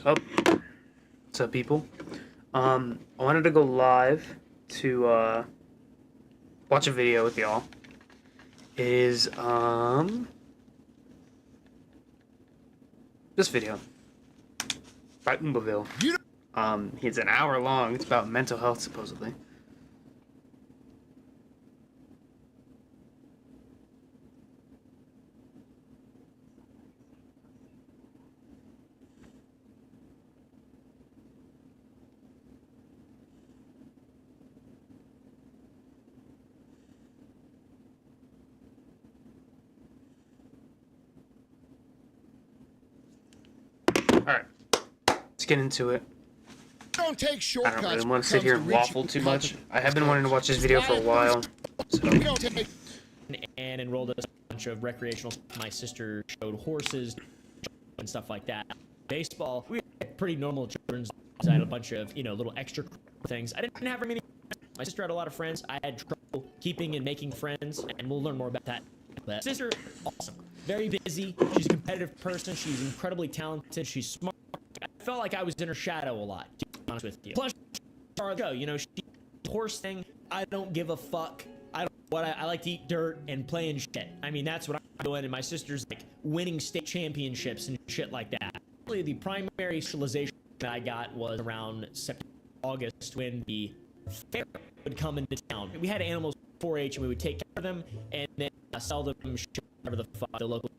What's up? What's up, people? I wanted to go live to watch a video with y'all. It is this video by Oombaville. It's an hour long. It's about mental health, supposedly. Alright, let's get into it. Don't take shortcuts. I don't really want to sit here and waffle too much. I have been wanting to watch this video for a while. So. And enrolled us in a bunch of recreational. My sister showed horses and stuff like that. Baseball, we had pretty normal children's. I had a bunch of, little extra things. I didn't have very many friends. My sister had a lot of friends. I had trouble keeping and making friends, and we'll learn more about that. But sister, awesome. Very busy. She's a competitive person. She's incredibly talented. She's smart. I felt like I was in her shadow a lot, to be honest with you. Plus, she horse thing. I don't give a fuck. I like to eat dirt and play and shit. I mean, that's what I'm doing. And my sister's like winning state championships and shit like that. Really, the primary socialization that I got was around September, August, when the fair would come into town. We had animals 4-H, and we would take care of them and then sell them whatever the local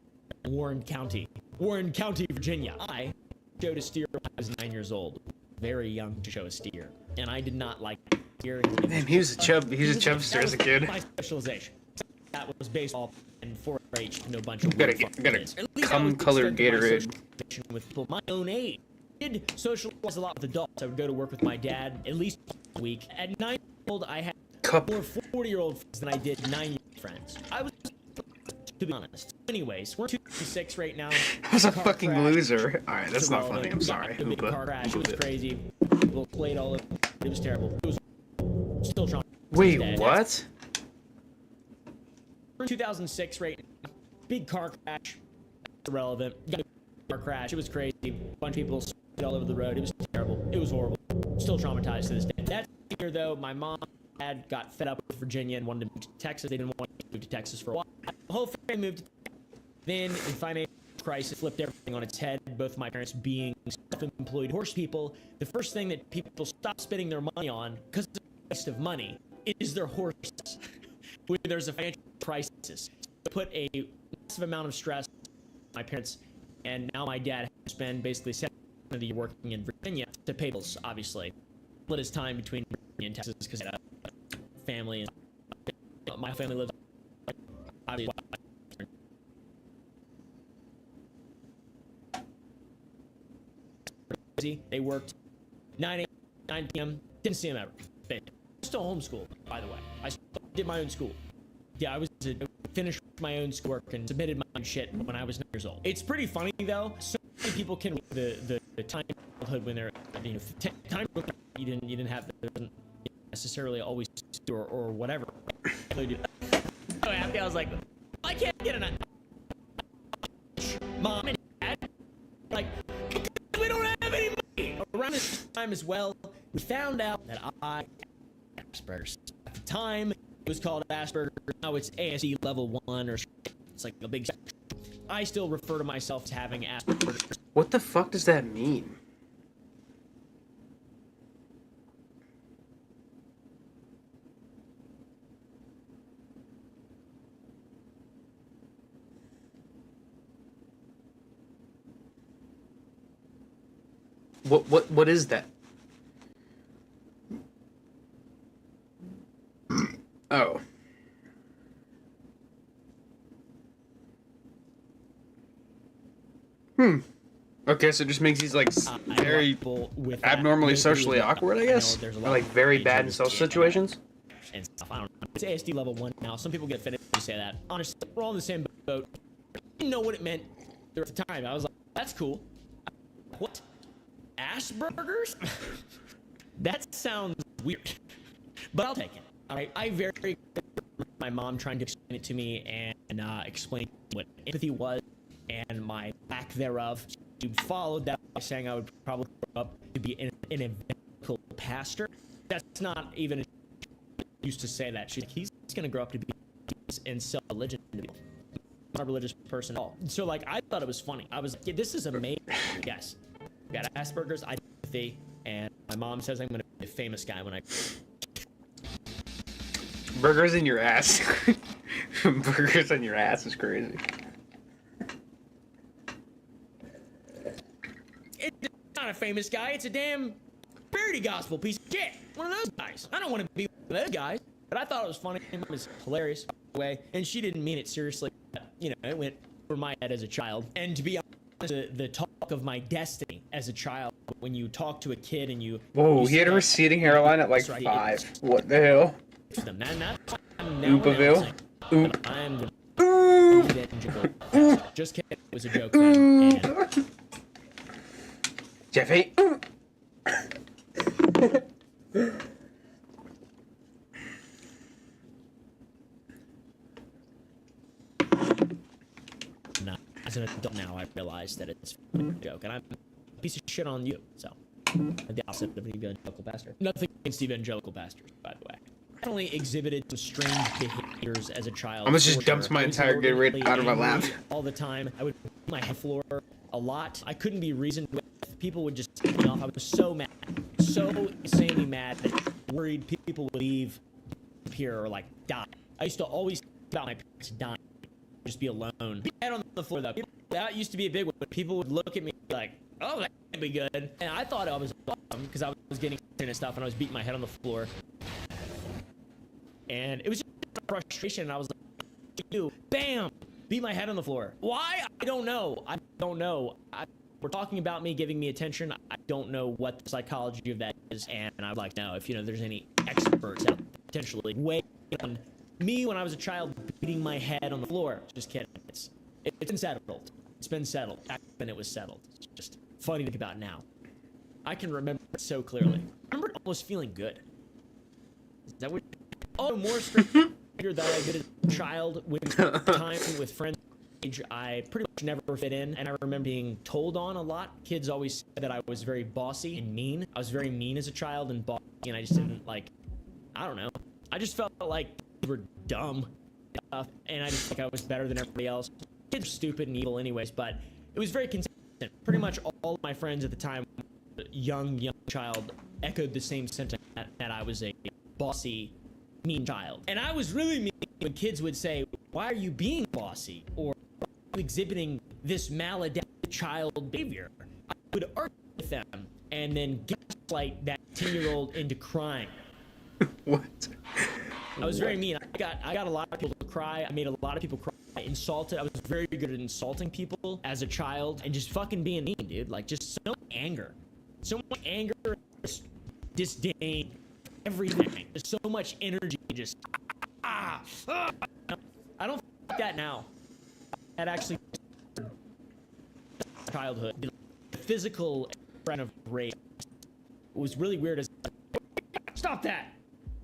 Warren County, Virginia. I showed a steer when I was 9 years old, very young to show a steer, and I did not like steer. Damn, he was a chubster as a kid. My specialization. That was baseball and 4-H and a bunch of gotta come colored Gatorade with people my own age. I did socialize a lot with adults. I would go to work with my dad at least once a week. At 9 years old, I had more 40-year-old friends than I did 9-year-old friends. I was, to be honest. Anyways, we're 256 right now. I was a fucking loser. Alright, that's not funny. I'm sorry. The big car crash. It was crazy. People played all of it. It was terrible. It was still trying. Wait, what? We're 2006 right now. Big car crash. Irrelevant. Car crash. It was crazy. A bunch of people all over the road. It was terrible. It was horrible. Still traumatized to this day. That year, though, my mom and dad got fed up with Virginia and wanted to move to Texas. They didn't want to move to Texas for a while. The whole family moved to Texas. Then, in financial crisis, flipped everything on its head. Both of my parents being self-employed horse people. The first thing that people stop spending their money on, because it's a waste of money, is their horses. When there's a financial crisis. It put a massive amount of stress on my parents, and now my dad has to spend basically 7 of the year working in Virginia to pay bills, obviously. Split his time between Virginia and Texas because he had a family. And my family lives. They worked 9 p.m. Didn't see him ever. Still homeschooled, by the way. I still did my own school. Yeah, I finished my own schoolwork and submitted my own shit when I was 9 years old. It's pretty funny though. So many people can the time childhood when they're time you didn't have necessarily always or whatever. So happy I was like, I can't get an mom and dad like we don't have any money. Around this time as well, we found out that I had Asperger's. At the time, it was called Asperger's. Now it's ASD level 1 or it's like a big. I still refer to myself as having Asperger's. What the fuck does that mean? What is that? Oh. Okay, so it just makes these like very abnormally socially awkward, I guess? Or like very bad in social situations? And stuff. I don't know. It's ASD level 1 now. Some people get offended when you say that. Honestly, we're all in the same boat. I didn't know what it meant at the time. I was like, that's cool. What? Asperger's? That sounds weird. But I'll take it. Alright, I very my mom trying to explain it to me and explain what empathy was and my lack thereof. She followed that by saying I would probably grow up to be an evangelical pastor. That's not even used to say that. She's like, he's going to grow up to be and sell religion to people. Not a religious person at all. So like, I thought it was funny. I was like, yeah, this is amazing. Yes, got Asperger's, identity, and my mom says I'm going to be a famous guy when I. Burgers in your ass. Burgers in your ass is crazy. It's not a famous guy. It's a damn parody gospel piece of shit. One of those guys. I don't want to be one of those guys, but I thought it was funny. It was hilarious way, and she didn't mean it seriously. You know, it went over my head as a child. And to be honest, the talk of my destiny as a child, when you talk to a kid and you. Whoa, you he had a say, receding hairline at like right, 5. What the hell? I'm now Oopaville? announcing that I'm the evangelical pastor. Just kidding. It was a joke. And Jeffy. not, as an adult now, I realize that it's a joke, and I'm a piece of shit on you. So, the opposite of an evangelical pastor. Nothing against evangelical pastors, by the way. Definitely exhibited some strange behaviors as a child. Almost just for dumped sure. my I was entire Gatorade inordinately out of my lap. angry all the time. I would beat my head floor a lot. I couldn't be reasoned with. People would just take me off. I was so mad, so insanely mad that I worried people would leave here or like die. I used to always think about my parents dying, just be alone. Be head on the floor though. That used to be a big one. People would look at me like, "Oh, that could be good," and I thought I was awesome because I was getting and stuff, and I was beating my head on the floor. And it was just frustration. And I was like, "Do bam, beat my head on the floor." Why? I don't know. I don't know. We're talking about me giving me attention. I don't know what the psychology of that is, and I would like to know if there's any experts out there potentially way on me when I was a child beating my head on the floor. Just kidding. It's been settled. It's been settled. Back when it was settled. It's just funny to think about now. I can remember it so clearly. I remember almost feeling good. Is that what? Oh, more stranger that I did as a child with time with friends. I pretty much never fit in, and I remember being told on a lot. Kids always said that I was very bossy and mean. I was very mean as a child and bossy, and I just didn't like. I don't know. I just felt like kids were dumb, and I just think I was better than everybody else. Kids are stupid and evil, anyways. But it was very consistent. Pretty much all of my friends at the time, young child, echoed the same sentiment that I was a bossy, mean child. And I was really mean when kids would say, "Why are you being bossy?" or exhibiting this maladaptive child behavior. I would argue with them and then gaslight that 10-year-old into crying. What? I was very mean. I got a lot of people to cry. I made a lot of people cry. I insulted. I was very good at insulting people as a child and just fucking being mean, dude. Like just so much anger, disdain, everything. There's so much energy. Just I don't like that now. That actually childhood, the physical expression of rage was really weird. As stop that!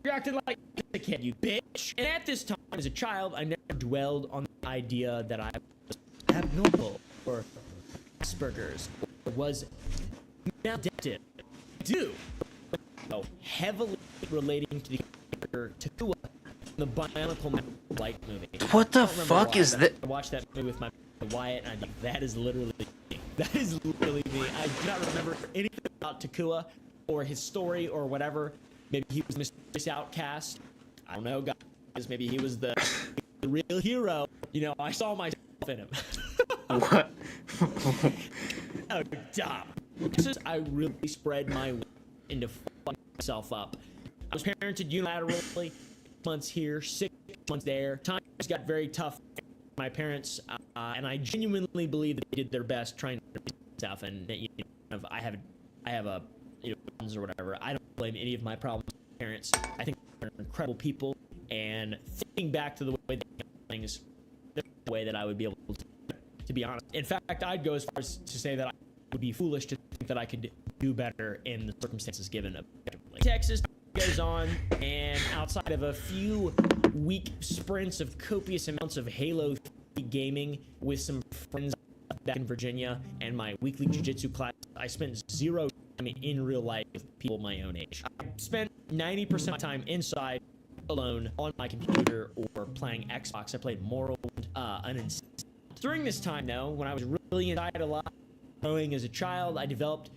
You're acting like a kid, you bitch. And at this time, as a child, I never dwelled on the idea that I was abnormal or Asperger's or was maladaptive. I do, heavily relating to the character Takua in the Bionicle Light movie. What the I don't remember fuck why, is but that? I watched that movie with my Wyatt, and I think that is literally me. That is literally me. I do not remember anything about Takua or his story or whatever. Maybe he was mysterious outcast. I don't know, guys. Maybe he was the real hero. I saw myself in him. What? Oh, stop. I really spread my wings into fucking myself up. I was parented unilaterally. 6 months here, 6 months there. Times got very tough. My parents, and I genuinely believe that they did their best trying to do stuff. And I have a problems or whatever. I don't blame any of my problems with my parents. I think they're incredible people. And thinking back to the way they do things, there's no way that I would be able to be honest. In fact, I'd go as far as to say that I would be foolish to think that I could do better in the circumstances given. Texas goes on, and outside of a few week sprints of copious amounts of Halo 3 gaming with some friends back in Virginia and my weekly jiu-jitsu class I spent zero time in real life with people my own age. I spent 90% of my time inside, alone, on my computer, or playing Xbox. I played Morrowind, During this time, though, when I was really inside a lot, growing as a child, I developed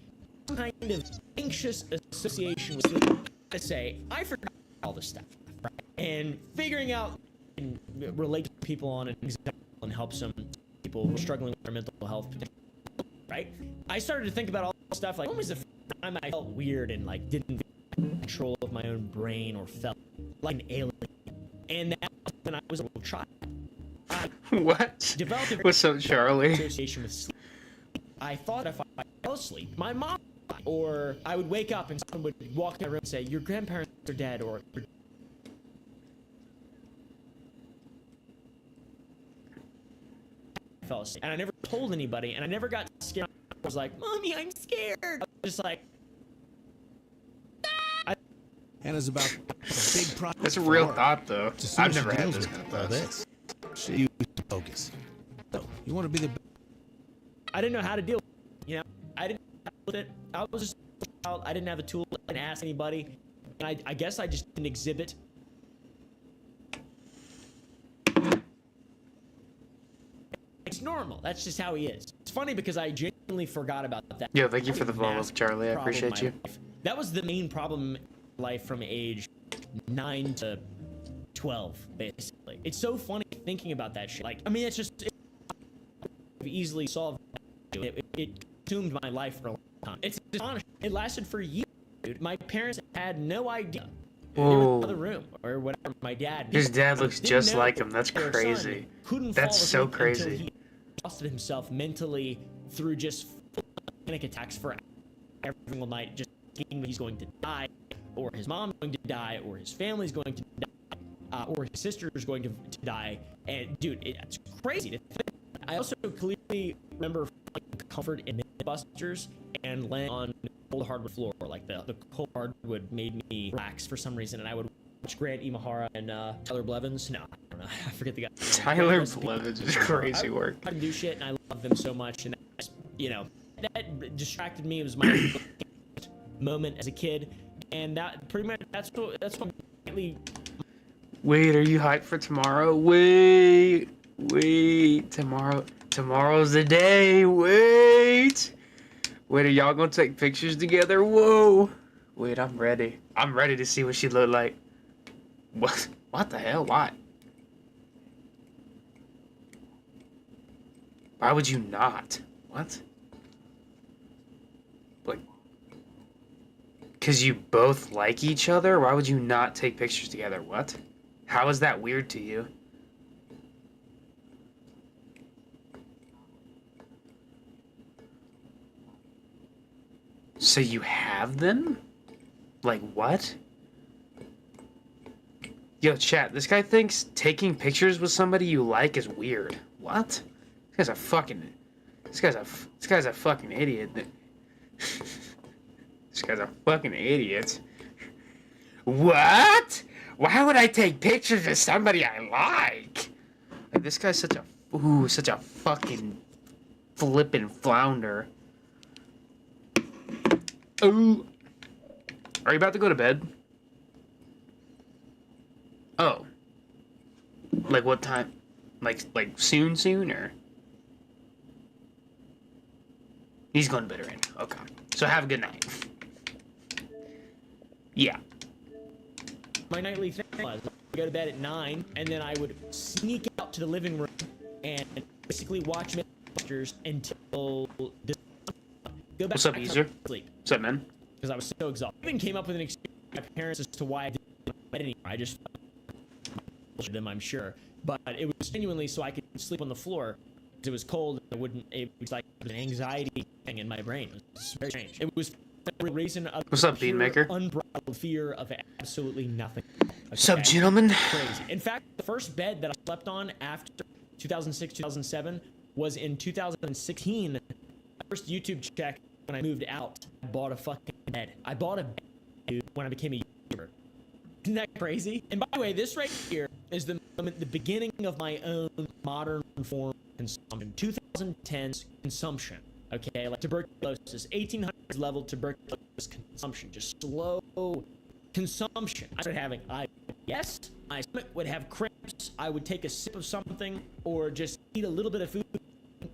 some kind of anxious association with sleep. To say, I forgot all this stuff, right? And figuring out and relate to people on an example and help some people struggling with their mental health, right? I started to think about all this stuff, like, when was the first time I felt weird and, like, didn't have control of my own brain or felt like an alien? And that was when I was a little child. What? Developed a What's up, Charlie? association with sleep. I thought if I fell asleep, my mom would die, or I would wake up and someone would walk in my room and say, your grandparents are dead, or I fell asleep. And I never told anybody, and I never got scared. I was like, Mommy, I'm scared. I was just like, Hannah's about a big project. That's a for real her. thought, though. To see I've if she never had deals this with kind of all thoughts. this. She used to focus. So, you want to be the I didn't know how to deal with it, you know? I didn't deal with it. I was just a child. I didn't have a tool. I didn't ask anybody. And I guess I just didn't exhibit. It's normal. That's just how he is. It's funny because I genuinely forgot about that. Yo, thank you for the follow, Massive Charlie. I problem in appreciate my you. life. That was the main problem in life from age 9 to 12, basically. It's so funny thinking about that shit. Like, I mean, it's just easily solved. It consumed my life for a long time. It's astonishing. It lasted for years, dude. My parents had no idea. They were in Whoa. another room or whatever. My dad. His dad looks didn't just know like him. That's their son crazy. couldn't That's fall so asleep crazy. until he exhausted himself mentally through just panic attacks for every single night, just thinking that he's going to die, or his mom's going to die, or his family's going to die, or his sister is going to die. And dude, it's crazy to think. I also clearly remember finding comfort in Mythbusters and laying on cold hardwood floor. Like the cold hardwood made me relax for some reason, and I would watch Grant Imahara and Tyler Blevins. No, I don't know. I forget the guy. Tyler Blevins is crazy work. I do shit, and I love them so much, and that's, you know, that distracted me. It was my moment as a kid, and that pretty much that's what really. Wait, are you hyped for tomorrow? Wait, tomorrow's the day. Wait, are y'all gonna take pictures together? Whoa. Wait, I'm ready. I'm ready to see what she look like. What the hell? Why? Why would you not? What? Like, cause you both like each other? Why would you not take pictures together? What? How is that weird to you? So you have them? Like what? Yo, chat, this guy thinks taking pictures with somebody you like is weird. What? This guy's a fucking idiot. This guy's a fucking idiot. What? Why would I take pictures of somebody I like? Like, this guy's such a fucking flippin' flounder. Ooh. Are you about to go to bed? Oh. Like what time? Like soon or? He's going to bed right now. Okay. So have a good night. Yeah. My nightly thing was I go to bed at 9, and then I would sneak out to the living room and basically watch Mythbusters until go back What's up, to Easer? sleep What's up, man? because I was so exhausted. I even came up with an excuse to my parents as to why I didn't go to bed anymore. I just bullshit them, I'm sure, but it was genuinely so I could sleep on the floor. It was cold. It was like an anxiety thing in my brain. It was very strange. It was for a reason of What's up, pure, Beanmaker? unbridled fear of absolutely nothing. What's up, Okay? gentlemen? Crazy. In fact, the first bed that I slept on after 2006, 2007 was in 2016. My first YouTube check when I moved out, I bought a fucking bed. I bought a bed, dude, when I became a YouTuber. Isn't that crazy? And by the way, this right here is the beginning of my own modern form of consumption. 2010's consumption Okay, like tuberculosis, 1800s level tuberculosis consumption, just slow consumption. I started having IBS, my stomach would have cramps, I would take a sip of something or just eat a little bit of food,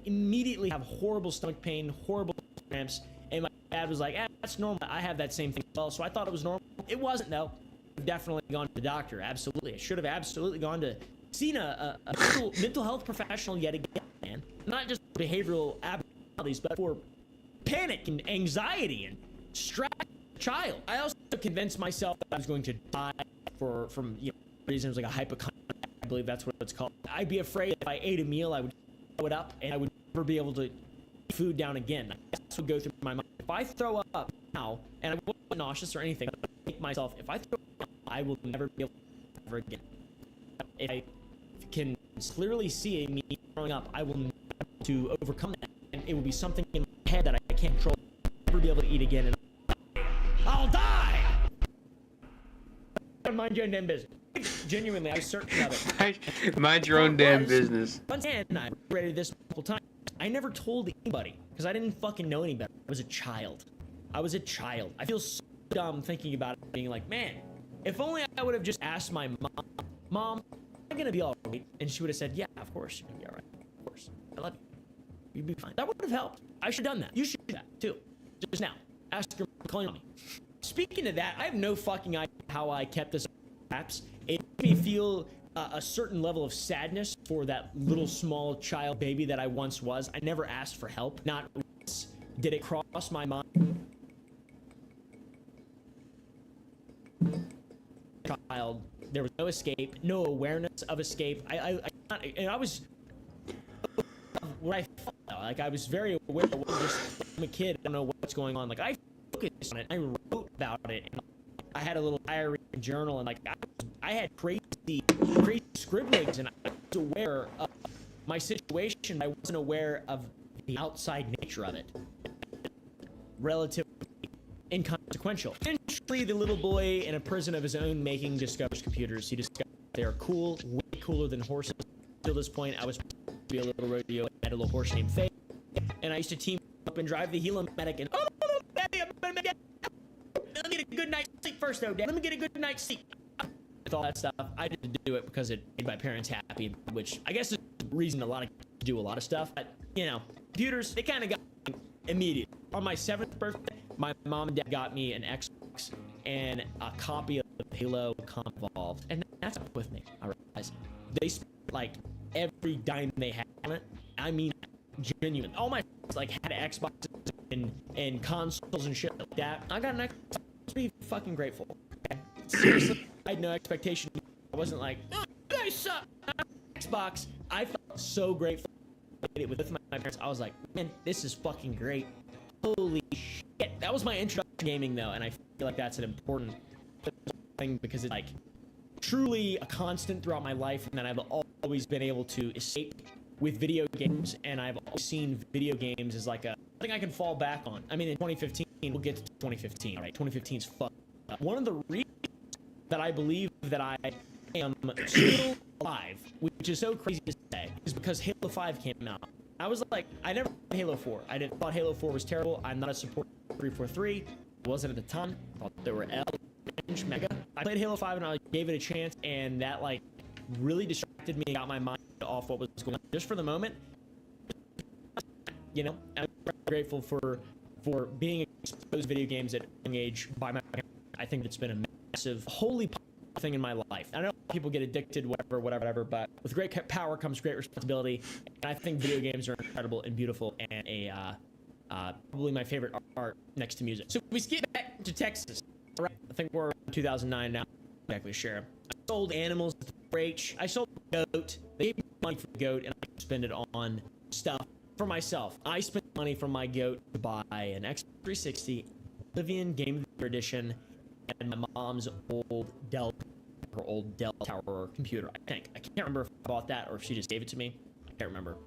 immediately have horrible stomach pain, horrible cramps, and my dad was like, that's normal, I have that same thing as well, so I thought it was normal. It wasn't though. I've definitely gone to the doctor, absolutely. I should have absolutely gone to seen a mental health professional yet again, man. Not just behavioral abnormalities, but for panic and anxiety and stress. Child. I also convinced myself that I was going to die from reasons like a hypochondria. I believe that's what it's called. I'd be afraid if I ate a meal, I would throw it up, and I would never be able to eat food down again. That's what would go through my mind. If I throw up now, and I wasn't nauseous or anything, I think myself, if I throw up, I will never be able to ever again. If I can clearly see me throwing up, I will never be able to overcome that, and it will be something in my head that I can't control. I'll never be able to eat again. And I'll die! Mind your own damn business. Genuinely, I was certain of it. Mind your own damn business. Once again, I read this multiple times. I never told anybody because I didn't fucking know any better. I was a child. I feel so dumb thinking about it, being like, man, if only I would have just asked my mom, am I gonna be all right? And she would have said, yeah, of course you're gonna be all right. Of course. I love you. You'd be fine. That would have helped. I should have done that. You should do that too. Just now. Ask your calling on me. Speaking of that, I have no fucking idea how I kept this apps. It made me feel a certain level of sadness for that little small child baby that I once was. I never asked for help. Not once did it cross my mind. Child, there was no escape, no awareness of escape. I was what I felt like. I was very aware of just I'm a kid. I don't know what's going on. Like I focused on it. I wrote about it. And I had a little diary and journal, and like I had crazy scribblings, and I was aware of my situation. I wasn't aware of the outside nature of it. Relatively inconsequential. Eventually, the little boy in a prison of his own making discovers computers. He discovers they are cool, way cooler than horses. Till this point, I was be a little rodeo. I had a little horse named Faye, and I used to team up and drive the Helo Medic. And let me get a good night's sleep first, though, Dad. Let me get a good night's sleep. With all that stuff, I didn't do it because it made my parents happy, which I guess is the reason a lot of kids do a lot of stuff. But computers, they kind of got me immediate. On my 7th birthday, my mom and dad got me an Xbox and a copy of Halo Evolved, and that's up with me. I realized they spent like every dime they had on it. I mean, genuine. All my friends like had Xboxes and consoles and shit like that. I got an Xbox. To be fucking grateful. Okay? Seriously, I had no expectation. I wasn't like, oh, you guys suck. Xbox. I felt so grateful. I did it with my parents. I was like, man, this is fucking great. Holy shit. That was my introduction to gaming, though, and I feel like that's an important thing because it's like truly a constant throughout my life, and that I've always been able to escape with video games, and I've always seen video games as like a thing I can fall back on. I mean, in 2015, we'll get to 2015, all right? 2015 is fucked up. One of the reasons that I believe that I am still alive, which is so crazy to say, is because Halo 5 came out. I was like, I never played Halo 4. I didn't thought Halo 4 was terrible. I'm not a supporter of 343. I wasn't at the time. I thought they were mega. I played Halo 5 and I gave it a chance, and that like really distracted me and got my mind off what was going on just for the moment. I'm grateful for being exposed to video games at a young age by my parents. I think it's been a massive, holy thing in my life. I know people get addicted, whatever, but with great power comes great responsibility, and I think video games are incredible and beautiful, and probably my favorite art next to music. So we skip back to Texas. All right, I think we're in 2009 now. Exactly sure. I sold animals at 4-H. I sold a goat. They gave me money for the goat, and I spend it on stuff for myself. I spent money from my goat to buy an Xbox 360, Oblivion Game of the Year Edition, and my mom's old Dell Tower computer. I think I can't remember if I bought that or if she just gave it to me. I can't remember.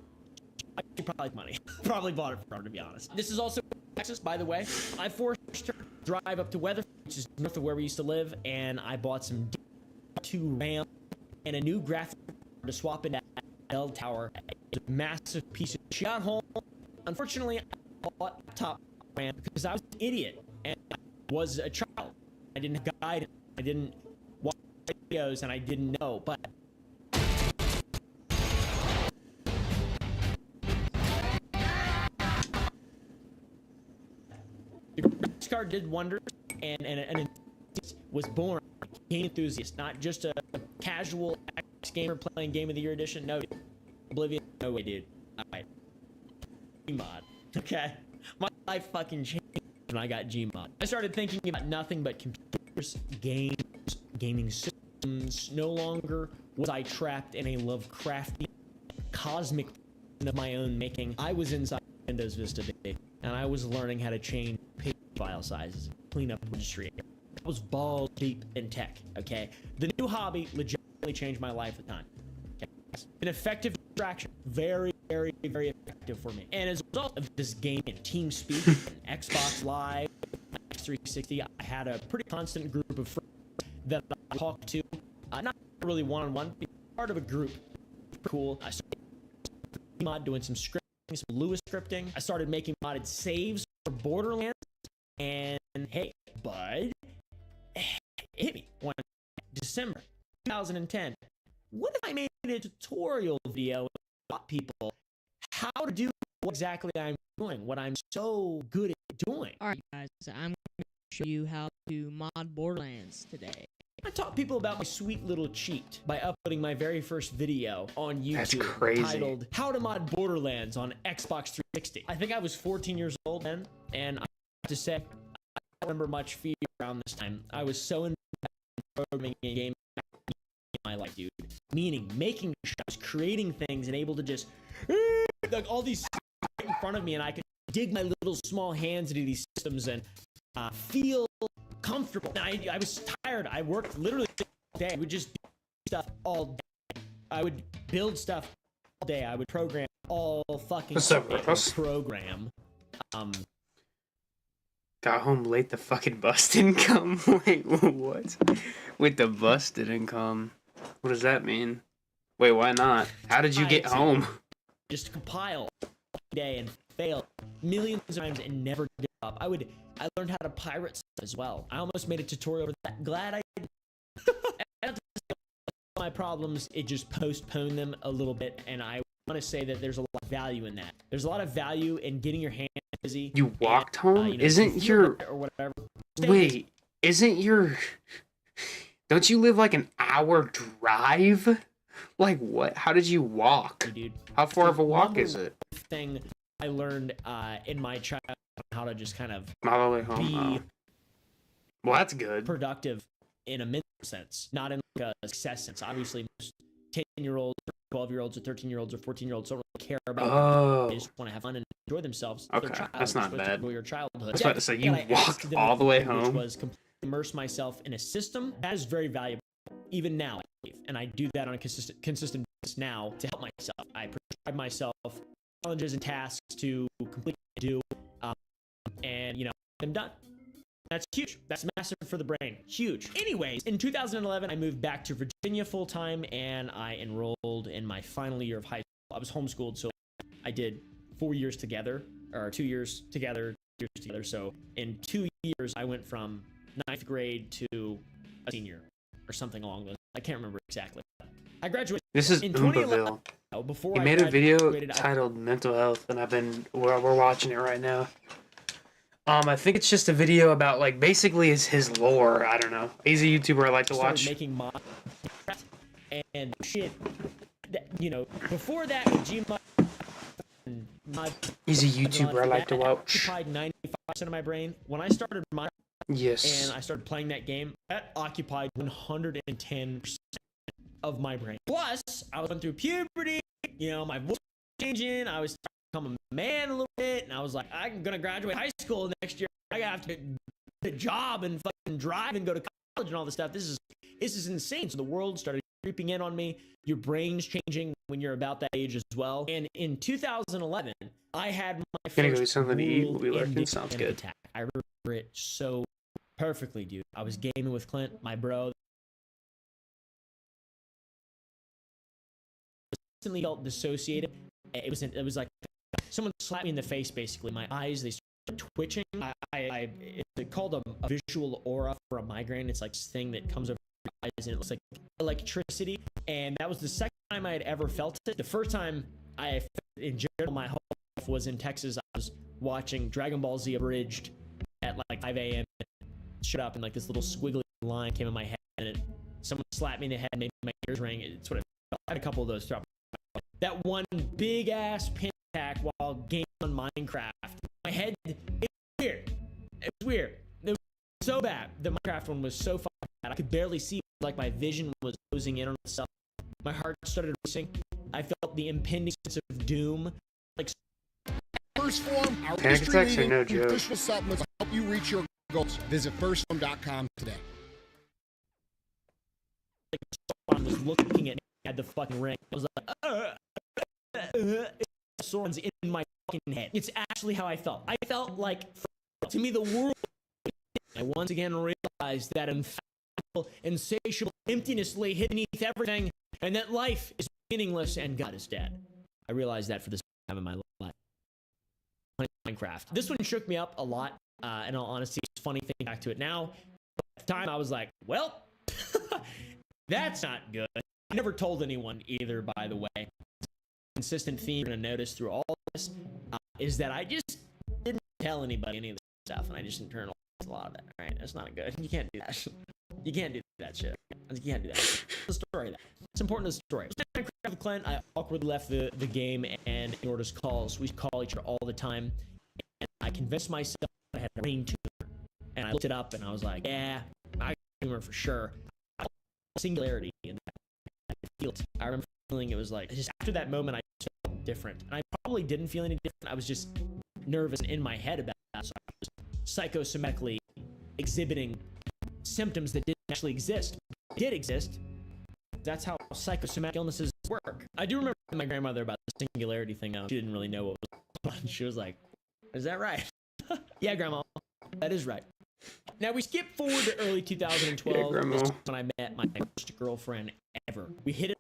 I probably money. Probably bought it for her, to be honest. This is also Texas, by the way. I forced her to drive up to Weatherford, which is north of where we used to live, and I bought some D2 RAM and a new graphic to swap into Dell Tower. It's a massive piece of shit. Got home. Unfortunately, I bought a top man because I was an idiot and I was a child. I didn't have guidance. I didn't watch videos and I didn't know. But the graphics card did wonders, and was born a game enthusiast, not just a casual gamer playing Game of the Year edition. No, Oblivion. No way, dude. All right. Gmod. Okay. My life fucking changed when I got Gmod. I started thinking about nothing but computers, games, gaming systems. No longer was I trapped in a Lovecraftian cosmic of my own making. I was inside Windows Vista Day, and I was learning how to change page file sizes, clean up registry. I was balls deep in tech, okay? The new hobby legitimately changed my life at the time. Okay? An effective distraction. Very, very, very effective for me. And as a result of this game and TeamSpeak, and Xbox Live, X360, I had a pretty constant group of friends that I talked to. Not really one-on-one, but part of a group. Cool. I started doing some scripting, some Lewis scripting. I started making modded saves for Borderlands. And hey, bud, it hit me one December 2010. What if I made a tutorial video and taught people how to do what exactly I'm doing, what I'm so good at doing? Alright guys, I'm going to show you how to mod Borderlands today. I taught people about my sweet little cheat by uploading my very first video on YouTube. That's crazy. Titled How to Mod Borderlands on Xbox 360. I think I was 14 years old then, and I have to say, I don't remember much fear around this time. I was so in programming and gaming in my life, dude. Meaning, making shows, creating things, and able to just like all these right in front of me, and I could dig my little small hands into these systems and feel comfortable. I was tired. I worked literally all day. I would just do stuff all day. I would build stuff all day. I would program all fucking What's up, day. Russ? Program. Got home late, the fucking bus didn't come. Wait, what? With the bus didn't come. What does that mean? Wait, why not? How did you get home? Just compile all day and fail millions of times and never give up. I learned how to pirate stuff as well. I almost made a tutorial for that. Glad I did. My problems, it just postponed them a little bit, and I want to say that there's a lot of value in that. There's a lot of value in getting your hands busy. You walked home? You know, Isn't your... or whatever. Wait, isn't your... Don't you live like an hour drive? Like what? How did you walk? Dude, How far of a walk is it? thing I learned in my childhood, how to just kind of All the way home. be Oh. Well, that's good. productive in a mental sense, not in like a success sense. Obviously, most 10-year-olds, 12-year-olds, or 13-year-olds, or 14-year-olds don't really care about. Oh. They just want to have fun and enjoy themselves. Okay, They're child. that's You're not supposed to bad. enjoy your childhood. I was about to say, you And I walked asked them all the way which home? was completely immerse myself in a system. That is very valuable, even now, I believe. And I do that on a consistent basis now to help myself. I prescribe myself challenges and tasks to complete and do, and you know, I'm done. That's huge. That's massive for the brain. Huge. Anyways, in 2011, I moved back to Virginia full-time, and I enrolled in my final year of high school. I was homeschooled, so I did 4 years together, or 2 years together, years together. So in 2 years, I went from 9th grade to a senior, or something along those. I can't remember exactly. I graduated This is in 2011. Oombaville. Before He I made a video graduated, titled Mental Health, and we're watching it right now. I think it's just a video about, like, basically is his lore. I don't know. He's a YouTuber I like to started watch. making mod and shit. You know, before that, with Gmod, He's a YouTuber I like to that watch. occupied 95% of my brain. When I started mod Yes. and I started playing that game, that occupied 110% of my brain. Plus, I was going through puberty. You know, my voice was changing. I was become a man a little bit, and I was like, I'm gonna graduate high school next year. I gotta have to get a job and fucking drive and go to college and all this stuff. This is insane. So the world started creeping in on me. Your brain's changing when you're about that age as well. And in 2011, I had my Gonna go first get something to eat. We'll be lurking. world-ending Sounds panic good. attack. I remember it so perfectly, dude. I was gaming with Clint, my bro. Instantly felt dissociated. It was like someone slapped me in the face. Basically, my eyes they started twitching. It's called a visual aura for a migraine. It's like this thing that comes over your eyes and it looks like electricity. And that was the second time I had ever felt it. The first time I felt it in general my whole life was in Texas. I was watching Dragon Ball Z Abridged at like 5 a.m. Shut up, and like this little squiggly line came in my head, and someone slapped me in the head, made my ears ring. It's what I had a couple of those throughout. That one big ass pin attack while gaming on Minecraft. My head, it was weird. It was weird. It was so bad. The Minecraft one was so fucking bad. I could barely see. Like my vision was closing in on itself. My heart started racing. I felt the impending sense of doom. Like First Form, our Panic attacks are no joke. official supplements to help you reach your goals. Visit firstform.com today. I was looking at the fucking ring. I was like, swords in my fucking head. It's actually how I felt. I felt like, to me, the world. I once again realized that insatiable emptiness lay hidden beneath everything, and that life is meaningless and God is dead. I realized that for the second time in my life. Minecraft. This one shook me up a lot. In all honesty, it's funny thinking back to it now. But at the time, I was like, well, that's not good. I never told anyone either, by the way. Consistent theme you're going to notice through all this is that I just didn't tell anybody any of this stuff, and I just internalized a lot of it. All right, that's not good. You can't do that. You can't do that shit. You can't do that. The story. It's important to the story. Minecraft with Clint, I awkwardly left the game and ignored his calls. We call each other all the time, and I convinced myself I had a brain tumor, and I looked it up, and I was like, yeah, I got a tumor for sure. Singularity, and I feel it. I remember feeling it was like just after that moment I just felt different, and I probably didn't feel any different. I was just nervous in my head about that, so I was psychosomatically exhibiting symptoms that didn't actually exist. They did exist. That's how psychosomatic illnesses work. I do remember my grandmother about the singularity thing. She didn't really know what was going on. She was like, is that right? Yeah, Grandma, that is right. Now we skip forward to early 2012. Yeah, Grandma. This is when I met my first girlfriend ever. We hit it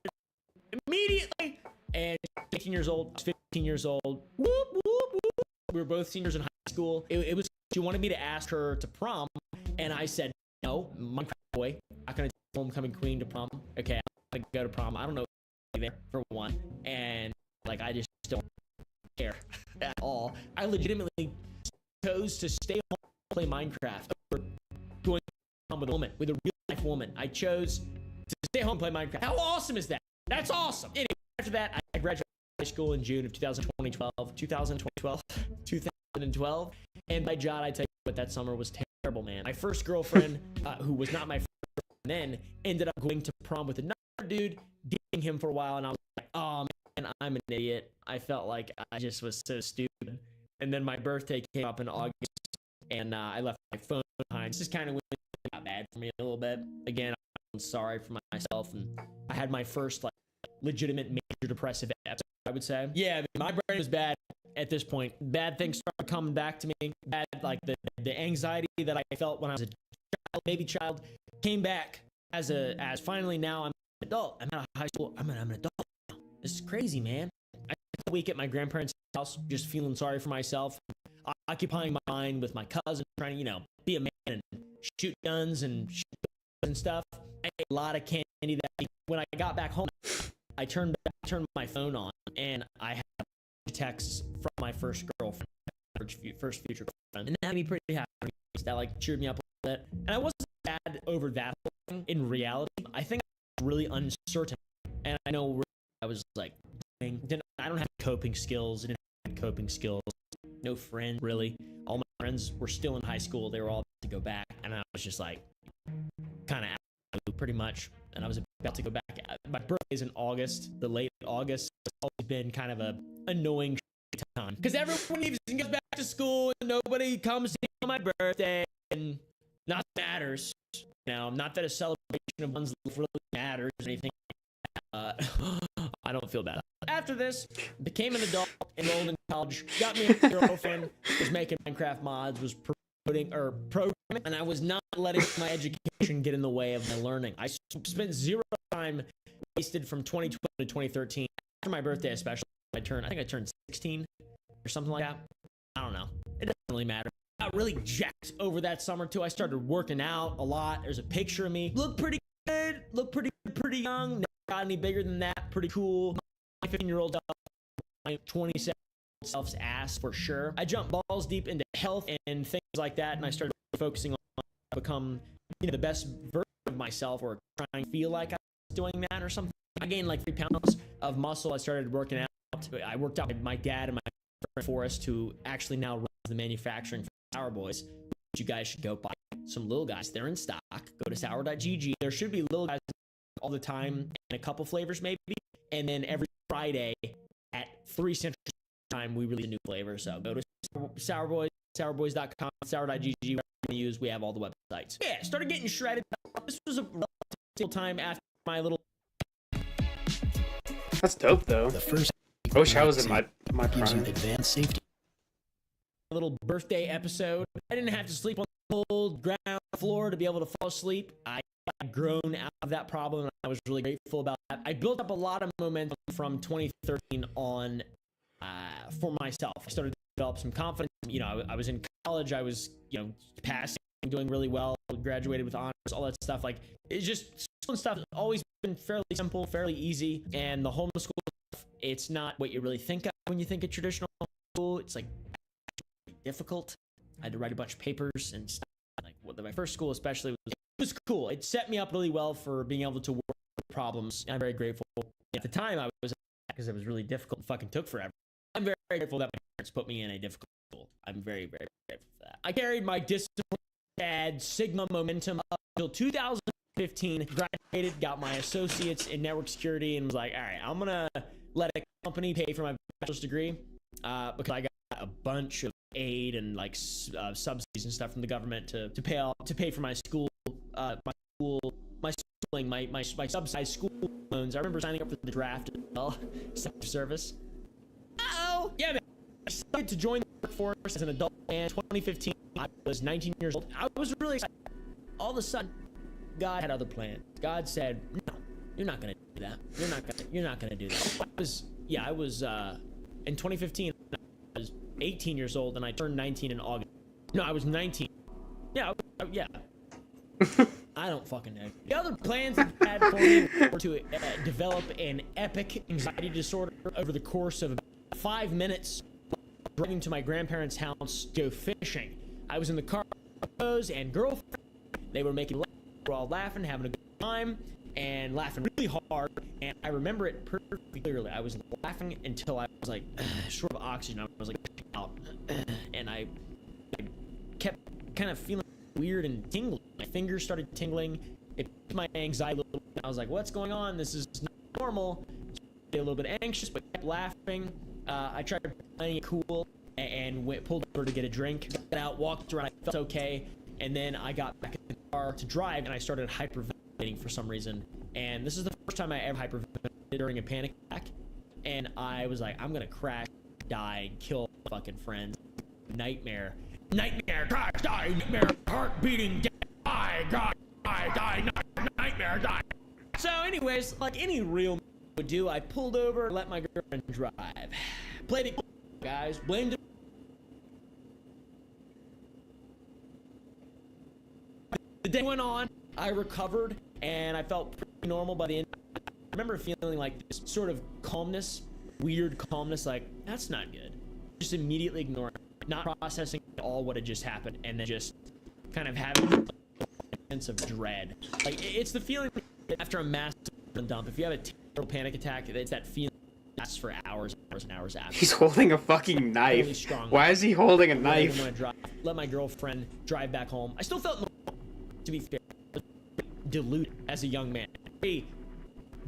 immediately, and 18 years old, 15 years old. Whoop, whoop, whoop. We were both seniors in high school. It was. She wanted me to ask her to prom, and I said no. Minecraft boy, not gonna take homecoming queen to prom. Okay, I'm gonna go to prom. I don't know there for one, and like I just don't care at all. I legitimately chose to stay home and play Minecraft over going on with a woman, with a real life woman. I chose to stay home and play Minecraft. How awesome is that? That's awesome. Anyway, after that, I graduated high school in June of 2012, and by God, I tell you what, that summer was terrible, man. My first girlfriend, who was not my first girlfriend then, ended up going to prom with another dude, dating him for a while, and I was like, oh man, I'm an idiot. I felt like I just was so stupid. And then my birthday came up in August, and I left my phone behind. This is kind of when it got bad for me a little bit. Again, I'm sorry for myself, and I had my first like legitimate major depressive episode, I would say. Yeah, my brain was bad at this point. Bad things started coming back to me. Bad, like the anxiety that I felt when I was a child, baby child, came back as finally now I'm an adult. I'm out of high school. I'm an adult now. This is crazy, man. I spent a week at my grandparents' house, just feeling sorry for myself, occupying my mind with my cousin, trying to, be a man and shoot guns and shoot guns and stuff. I ate a lot of candy that week. When I got back home, I turned my phone on, and I had texts from my first girlfriend, first future girlfriend, and that made me pretty happy. That like cheered me up a little bit, and I wasn't sad over that thing. In reality, I think I was really uncertain, and I know I was like, I don't have coping skills. I didn't have coping skills. No friends really. All my friends were still in high school. They were all about to go back, and I was just like, kind of pretty much. And I was about to go back. My birthday is in August, the late August. It's always been kind of a annoying time because everyone leaves and goes back to school, and nobody comes to me on my birthday, and nothing matters. Not that a celebration of one's life really matters or anything. I don't feel bad. After this, became an adult, enrolled in college, got me a girlfriend, was making Minecraft mods, was programming, and I was not letting my education get in the way of my learning. I spent zero time wasted from 2012 to 2013. After my birthday, especially, I think I turned 16 or or something like that. I don't know. It doesn't really matter. I got really jacked over that summer too. I started working out a lot. There's a picture of me. Look pretty good. Look pretty young. Never got any bigger than that. Pretty cool. My 15-year-old my 27 self's ass for sure. I jumped balls deep into health and things like that, and I started focusing on become the best version of myself, or trying to feel like I was doing that or something. I gained like 3 pounds of muscle. I started working out. I worked out with my dad and my friend Forrest, who actually now runs the manufacturing for Sour Boys. You guys should go buy some Little Guys. They're in stock. Go to sour.gg. There should be Little Guys all the time, and a couple flavors maybe. And then every Friday at 3 Central Time, we release a new flavor. So go to Sour Boys, sourboys.com, sour.gg. Whatever you use, we have all the websites. Yeah, started getting shredded. This was a relative time after my little. That's dope though. The first I wish I was in my gives you prime. advanced safety. Little birthday episode. I didn't have to sleep on the cold ground floor to be able to fall asleep. I had grown out of that problem, and I was really grateful about that. I built up a lot of momentum from 2013 on for myself. I started to develop some confidence. You know, I was in college. I was, passing, doing really well, graduated with honors, all that stuff. Like, it's just school and stuff has always been fairly simple, fairly easy. And the homeschool stuff, it's not what you really think of when you think of traditional school. It's like difficult. I had to write a bunch of papers and stuff. Like, my first school especially was cool. It set me up really well for being able to work with problems. I'm very grateful. At the time, I was, because it was really difficult and fucking took forever. I'm very, very grateful that my parents put me in a difficult school. I'm very, very grateful for that. I carried my discipline, had Sigma momentum up until 2015. Graduated, got my associates in network security, and was like, all right, I'm gonna let a company pay for my bachelor's degree because I got a bunch of aid and like subsidies and stuff from the government to pay for my school, my schooling, my subsidized school loans. I remember signing up for the draft as well, service. Oh, yeah, man. I decided to join the workforce as an adult man. 2015, I was 19 years old. I was really excited. All of a sudden, God had other plans. God said, "No, you're not gonna do that. You're not gonna do that." I was in 2015. I was 18 years old, and I turned 19 in August. No, I was 19. Yeah. I don't fucking know. The other plans I had for me were to develop an epic anxiety disorder over the course of 5 minutes, driving to my grandparents' house to go fishing. I was in the car with those and girlfriend. They were making laugh. We were all laughing, having a good time, and laughing really hard. And I remember it perfectly clearly. I was laughing until I was like short of oxygen. I was like out, and I kept kind of feeling weird and tingling. My fingers started tingling. It took my anxiety a little bit. I was like, what's going on? This is not normal. A little bit anxious, but kept laughing. I tried playing it cool and pulled over to get a drink. Got out, walked around. I felt okay. And then I got back in the car to drive, and I started hyperventilating for some reason. And this is the first time I ever hyperventilated during a panic attack. And I was like, I'm gonna crash, die, kill fucking friends. Nightmare, crash, die, nightmare, heart beating, die, nightmare, die. So anyways, like any real man would do, I pulled over, let my girlfriend drive. Played it cool, guys, blamed it. The day went on, I recovered, and I felt pretty normal by the end. I remember feeling like this sort of calmness, weird calmness, like, that's not good. Just immediately ignoring it, not processing all what had just happened, and then just kind of having a sense of dread. Like, it's the feeling after a massive dump. If you have a terrible panic attack, it's that feeling that lasts for hours and hours after. He's holding a fucking knife. Really strong. Why is he holding a I didn't knife? want to drive. Let my girlfriend drive back home. I still felt normal, to be fair. Deluded as a young man. Very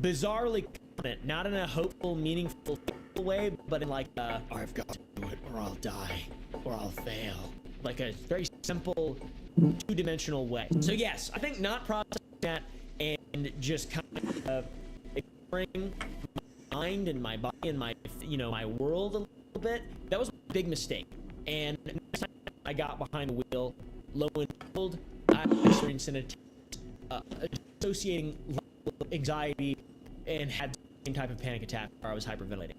bizarrely confident, not in a hopeful, meaningful way, but in like I've got to do it or I'll die or I'll fail. Like a very simple, two-dimensional way. So yes, I think not processing that and just kind of ignoring my mind and my body and my, my world a little bit, that was a big mistake. And next time I got behind the wheel, lo and behold, I experienced an associating anxiety and had the same type of panic attack where I was hyperventilating.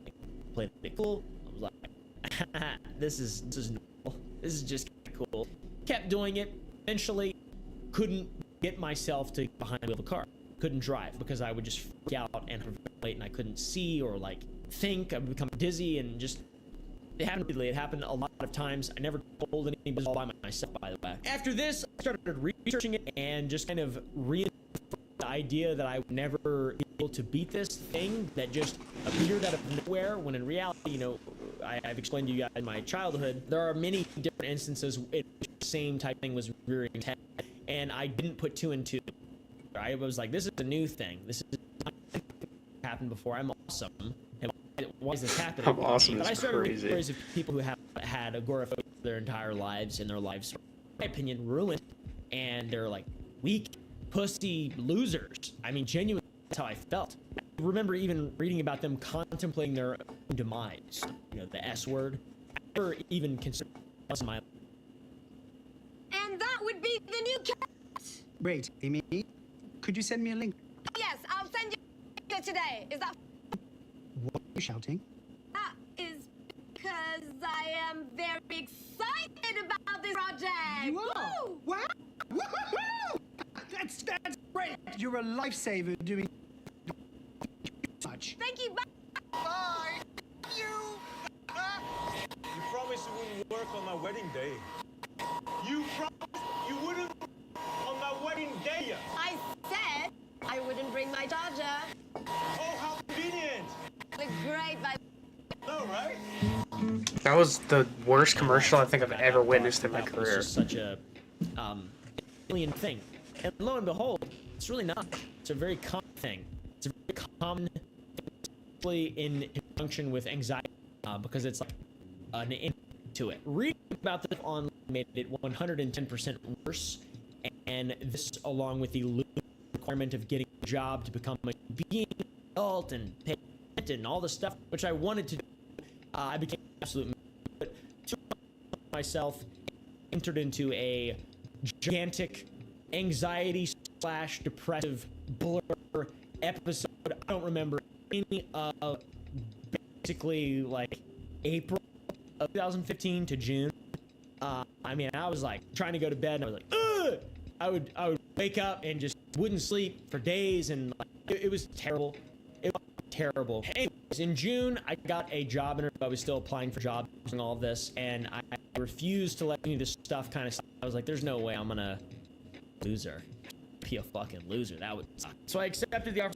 Played it cool. I was like, this is normal. This is just cool. Kept doing it. Eventually, couldn't get myself to get behind the wheel of a car. Couldn't drive because I would just freak out and late, and I couldn't see or like think. I would become dizzy and just. It happened repeatedly. It happened a lot of times. I never told anybody all by myself, by the way. After this, I started researching it and just kind of reinforced the idea that I would never be able to beat this thing that just appeared out of nowhere, when in reality, you know, I've explained to you guys in my childhood, there are many different instances in which the same type thing was rearing its head, and I didn't put two and two. I was like, this is a new thing. This is not happened before. I'm awesome. And why is this happening? I'm awesome. But I It's started reading crazy. stories of people who have had agoraphobia their entire lives, and their lives, in my opinion, ruined, and they're like weak, pussy losers. I mean, genuinely, that's how I felt. I remember even reading about them contemplating their own demise. You know, the S word. I never even considered my. And that would be the new cat. Wait, Amy, could you send me a link? Yes, I'll send you it today. Is that? What are you shouting? That is because I am very excited about this project. You are? Woo! Wow! Woohoo! That's great! You're a lifesaver doing much. Thank you. Bye. Bye! You! You promised you wouldn't work on my wedding day. You promised you wouldn't on my wedding day. I said I wouldn't bring my charger. Oh, how convenient. Look great, by No, right? That was the worst commercial I think I've ever witnessed in my That was career. just such a alien thing, and lo and behold, it's really not. It's a very common thing. It's a very common thing, especially in conjunction with anxiety, because it's like an in to it. Reading about this online made it 110% worse, and this, along with the requirement of getting a job to become a being adult and pay rent and all the stuff which I wanted to do, I became absolute. But to myself, entered into a gigantic anxiety / depressive blur episode. I don't remember any of basically like April of 2015 to June. I mean, I was like trying to go to bed and I was like, ugh! I would wake up and just wouldn't sleep for days, and like, it was terrible. It was terrible. Anyways, in June, I got a job interview. I was still applying for jobs and all this, and I refused to let any of this stuff kind of. I was like, there's no way I'm gonna loser. Be a fucking loser. That would suck. So I accepted the offer.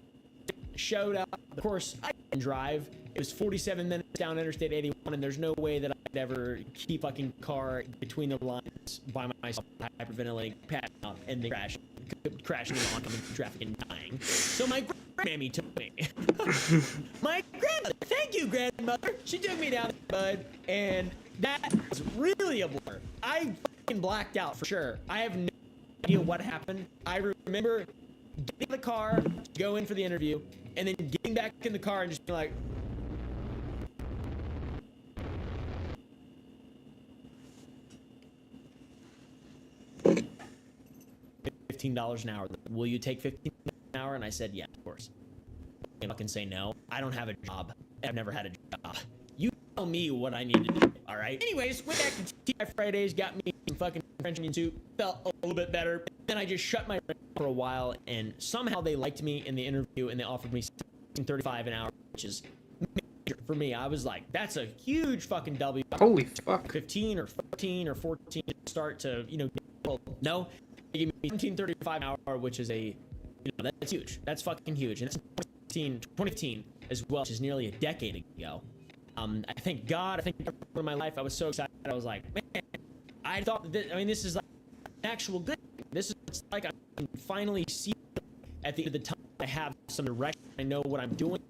Showed up. Of course, I didn't drive. It was 47 minutes down Interstate 81, and there's no way that I'd ever keep fucking car between the lines by myself, hyperventilating, passing out, and then crashing into oncoming traffic and dying. So my grandmammy took me. My grandmother. Thank you, grandmother. She took me down the bud, and that was really a blur. I fucking blacked out for sure. I have no idea what happened. I remember getting in the car, go in for the interview, and then getting back in the car and just being like, $15 an hour. Will you take $15 an hour? And I said, yeah, of course. I fucking say no. I don't have a job. I've never had a job. You tell me what I need to do, all right? Anyways, went back to TI Fridays, got me some fucking French onion soup, felt a little bit better. Then I just shut my mouth for a while, and somehow they liked me in the interview, and they offered me $35 an hour, which is major for me. I was like, that's a huge fucking W. Holy fuck. 15 or 14 or 14 to start to, you know, well, no, they gave me $17.35 an hour, which is a, you know, that's huge. That's fucking huge. And that's 2015 as well, which is nearly a decade ago. I thank God, I think in my life, I was so excited. I was like, man, I thought that this is like an actual good thing. This is like I can finally see at the end of the time I have some direction. I know what I'm doing.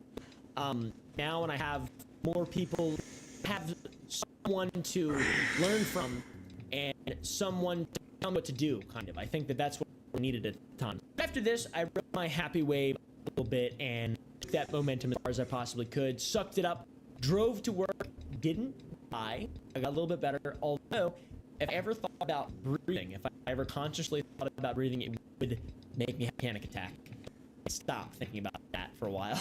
Now when I have more people, have someone to learn from and someone to tell me what to do, kind of. I think that that's what we needed at the time. After this, I rode my happy wave a little bit and took that momentum as far as I possibly could, sucked it up, drove to work, didn't die. I got a little bit better, although if I ever thought about breathing, if I ever consciously thought about breathing, it would make me have a panic attack. I stopped thinking about that for a while.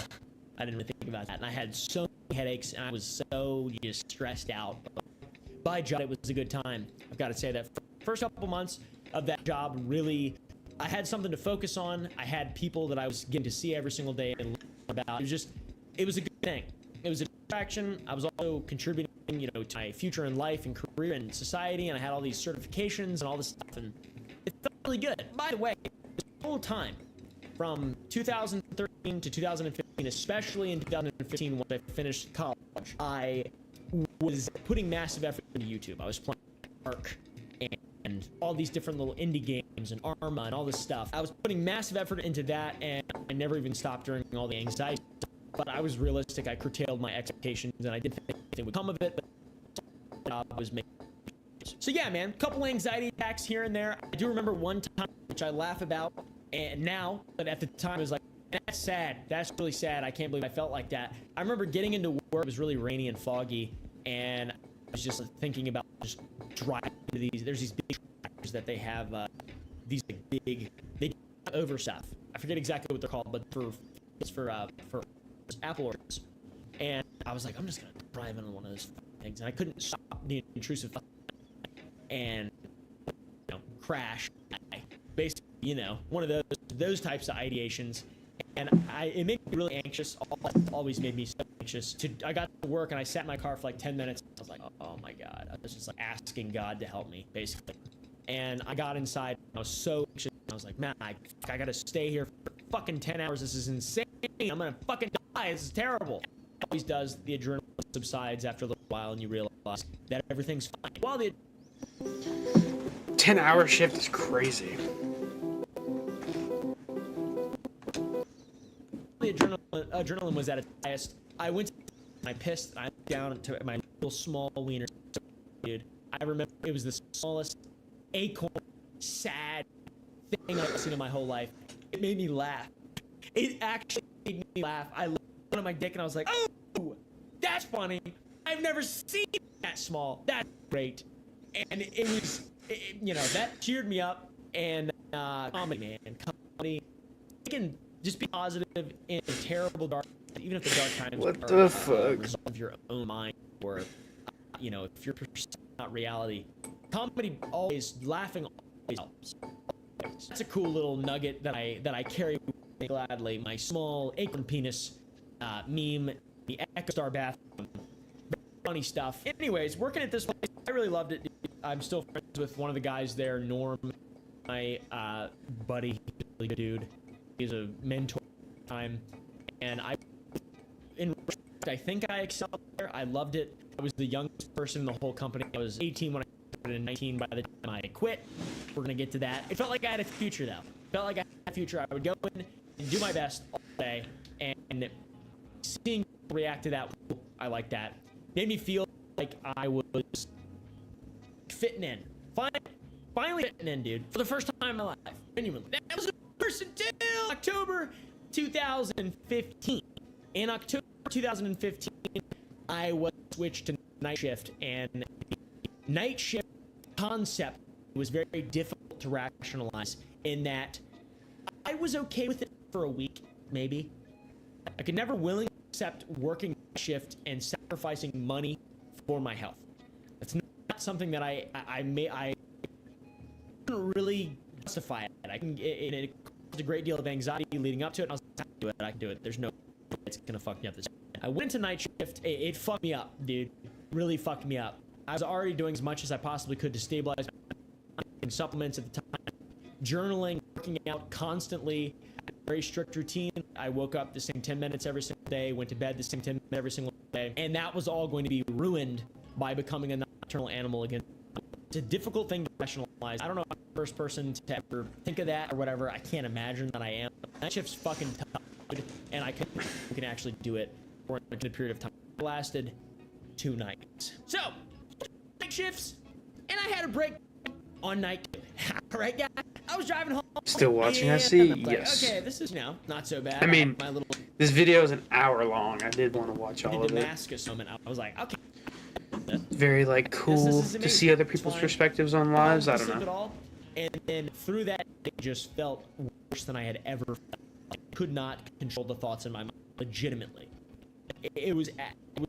I didn't really think about that, and I had so headaches, and I was so just stressed out. By job, it was a good time. I've got to say that first couple months of that job, really, I had something to focus on. I had people that I was getting to see every single day and learn about. It was a good thing. It was a distraction. I was also contributing, to my future in life and career and society, and I had all these certifications and all this stuff, and it felt really good. By the way, this whole time, from 2013 to 2015, especially in 2015 when I finished college, I was putting massive effort into YouTube. I was playing Ark and all these different little indie games and Arma and all this stuff. I was putting massive effort into that, and I never even stopped during all the anxiety. But I was realistic. I curtailed my expectations, and I didn't think anything would come of it. But the job was making. So yeah, man, couple anxiety attacks here and there. I do remember one time which I laugh about, and now, but at the time it was like, that's sad. That's really sad. I can't believe I felt like that. I remember getting into work. It was really rainy and foggy, and I was just thinking about just driving to these. There's these big tractors that they have. These big, they over stuff. I forget exactly what they're called, but it's for apple orchards. And I was like, I'm just gonna drive into one of those things, and I couldn't stop the intrusive and crash. Basically, one of those types of ideations. And it made me really anxious. Always made me so anxious. I got to work and I sat in my car for like 10 minutes. I was like, oh my God. I was just like asking God to help me, basically. And I got inside. I was so anxious. I was like, man, I got to stay here for fucking 10 hours. This is insane. I'm going to fucking die. This is terrible. It always does. The adrenaline subsides after a little while and you realize that everything's fine. While the 10-hour shift is crazy. The adrenaline was at its highest. I went to I pissed. I went down to my little small wiener. Dude, I remember it was the smallest acorn, sad thing I've seen in my whole life. It made me laugh. It actually made me laugh. I looked at my dick and I was like, oh, that's funny. I've never seen that small. That's great. And it was, that cheered me up. And comedy, man, comedy. You can just be positive in a terrible dark, even if the dark times What are the fuck? result of your own mind, or if you're not reality. Comedy always laughing always helps. That's a cool little nugget that I carry with me gladly. My small acorn penis meme, the Echo Star bathroom. Funny stuff. Anyways, working at this place, I really loved it. I'm still friends with one of the guys there, Norm, my buddy, really good dude. He's a mentor at the time, and I think I excelled there. I loved it. I was the youngest person in the whole company. I was 18 when I started and 19 by the time I quit. We're gonna get to that. It felt like I had a future though. Felt like I had a future. I would go in and do my best all day, and seeing people react to that, I like that. Made me feel like I was fitting in. Finally fitting in, dude. For the first time in my life. Genuinely. That was the first until October 2015. In October 2015, I was switched to night shift, and the night shift concept was very difficult to rationalize in that I was okay with it for a week, maybe. I could never willingly accept working night shift and sacrificing money for my health. That's not something that I couldn't really justify it. It caused a great deal of anxiety leading up to it. I was like, I can do it. There's no way it's gonna fuck me up this. I went to night shift. It fucked me up, dude. Really fucked me up. I was already doing as much as I possibly could to stabilize my supplements at the time. Journaling, working out constantly, very strict routine. I woke up the same 10 minutes every single day, went to bed the same 10 minutes every single day, and that was all going to be ruined by becoming a nocturnal animal again. It's a difficult thing to rationalize. I don't know if I'm the first person to ever think of that or whatever. I can't imagine that I am. Night shift's fucking tough, and I can actually do it for a good period of time. It lasted 2 nights. So, night shifts, and I had a break on night. Right, guys? I was driving home. Still watching, I and see. I'm like, Yes. okay, this is not so bad. I mean, my little this video is an hour long. I did want to watch all of it. Damascus moment. I was like, okay. Very like cool is to see other people's perspectives on lives. I don't Sleep at know. all. And then through that, it just felt worse than I had ever felt. I could not control the thoughts in my mind legitimately. it was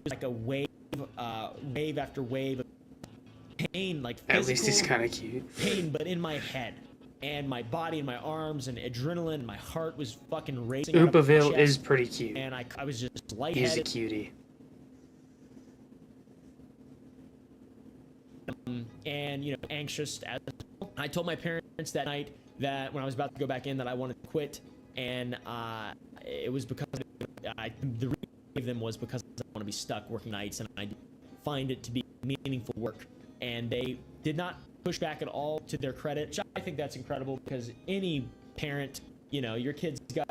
like a wave after wave of pain, like physical At least he's kind of cute. pain, but in my head and my body and my arms and adrenaline. My heart was fucking racing. out of my Oopaville chest, is pretty cute. and I was just He's a lightheaded. cutie. And anxious. I told my parents that night that when I was about to go back in that I wanted to quit, and it was because the reason I gave them was because I want to be stuck working nights, and I find it to be meaningful work. And they did not push back at all, to their credit. Which I think that's incredible, because any parent, your kid's got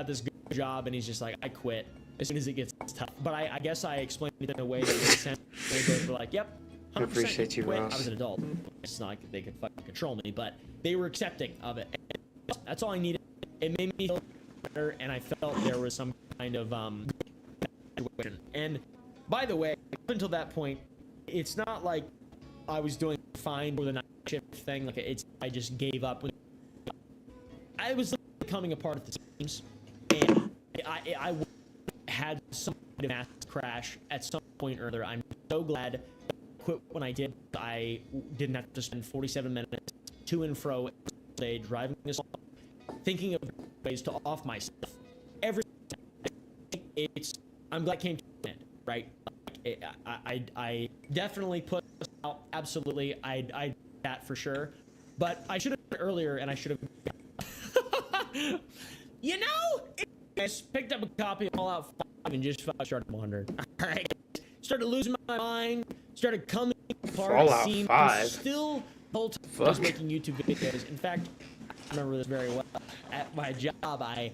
this good job, and he's just like, I quit as soon as it gets tough. But I guess I explained it in a way that made sense. They both were like, yep. I appreciate you, quit. Ross. I was an adult. It's not like they could fucking control me, but they were accepting of it. And that's all I needed. It made me feel better, and I felt there was some kind of situation. And by the way, up until that point, it's not like I was doing fine for the night shift thing. Like I just gave up. I was becoming a part of the teams, and I had some kind of mass crash at some point or other. I'm so glad quit when I did. I didn't have to spend 47 minutes to and fro every day driving this song, thinking of ways to off myself. I'm glad it came to an end, right? I definitely put this out. Absolutely, I did that for sure. But I should have done it earlier, and I should have. I just picked up a copy of Fallout 5 and just started wandering. All right. Started losing my mind, started coming apart. Fallout seemed 5? Still, the whole time I was making YouTube videos. In fact, I remember this very well. At my job, my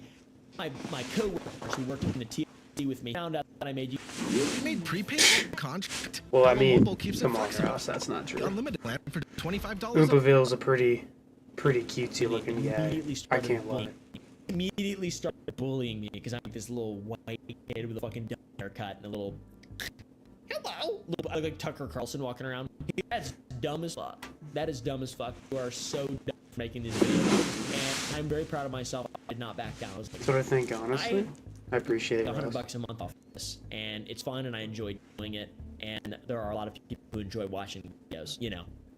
coworkers who worked in the TLC with me found out that I made YouTube. You made prepaid contract. Well, I T-Mobile mean, Mobile keeps it come on, flexible. Ross, that's not true. Unlimited plan for $25. Oopaville's a pretty cutesy looking guy. Immediately I started can't lie. bullying- Immediately started bullying me because I'm like this little white kid with a fucking dumb haircut and a little. Hello. I look like Tucker Carlson walking around. That's dumb as fuck. That is dumb as fuck. You are so dumb for making these videos. And I'm very proud of myself. I did not back down. I was like, That's what I think, honestly. I appreciate it, Ross. $100 a month off this, and it's fun, and I enjoy doing it. And there are a lot of people who enjoy watching videos.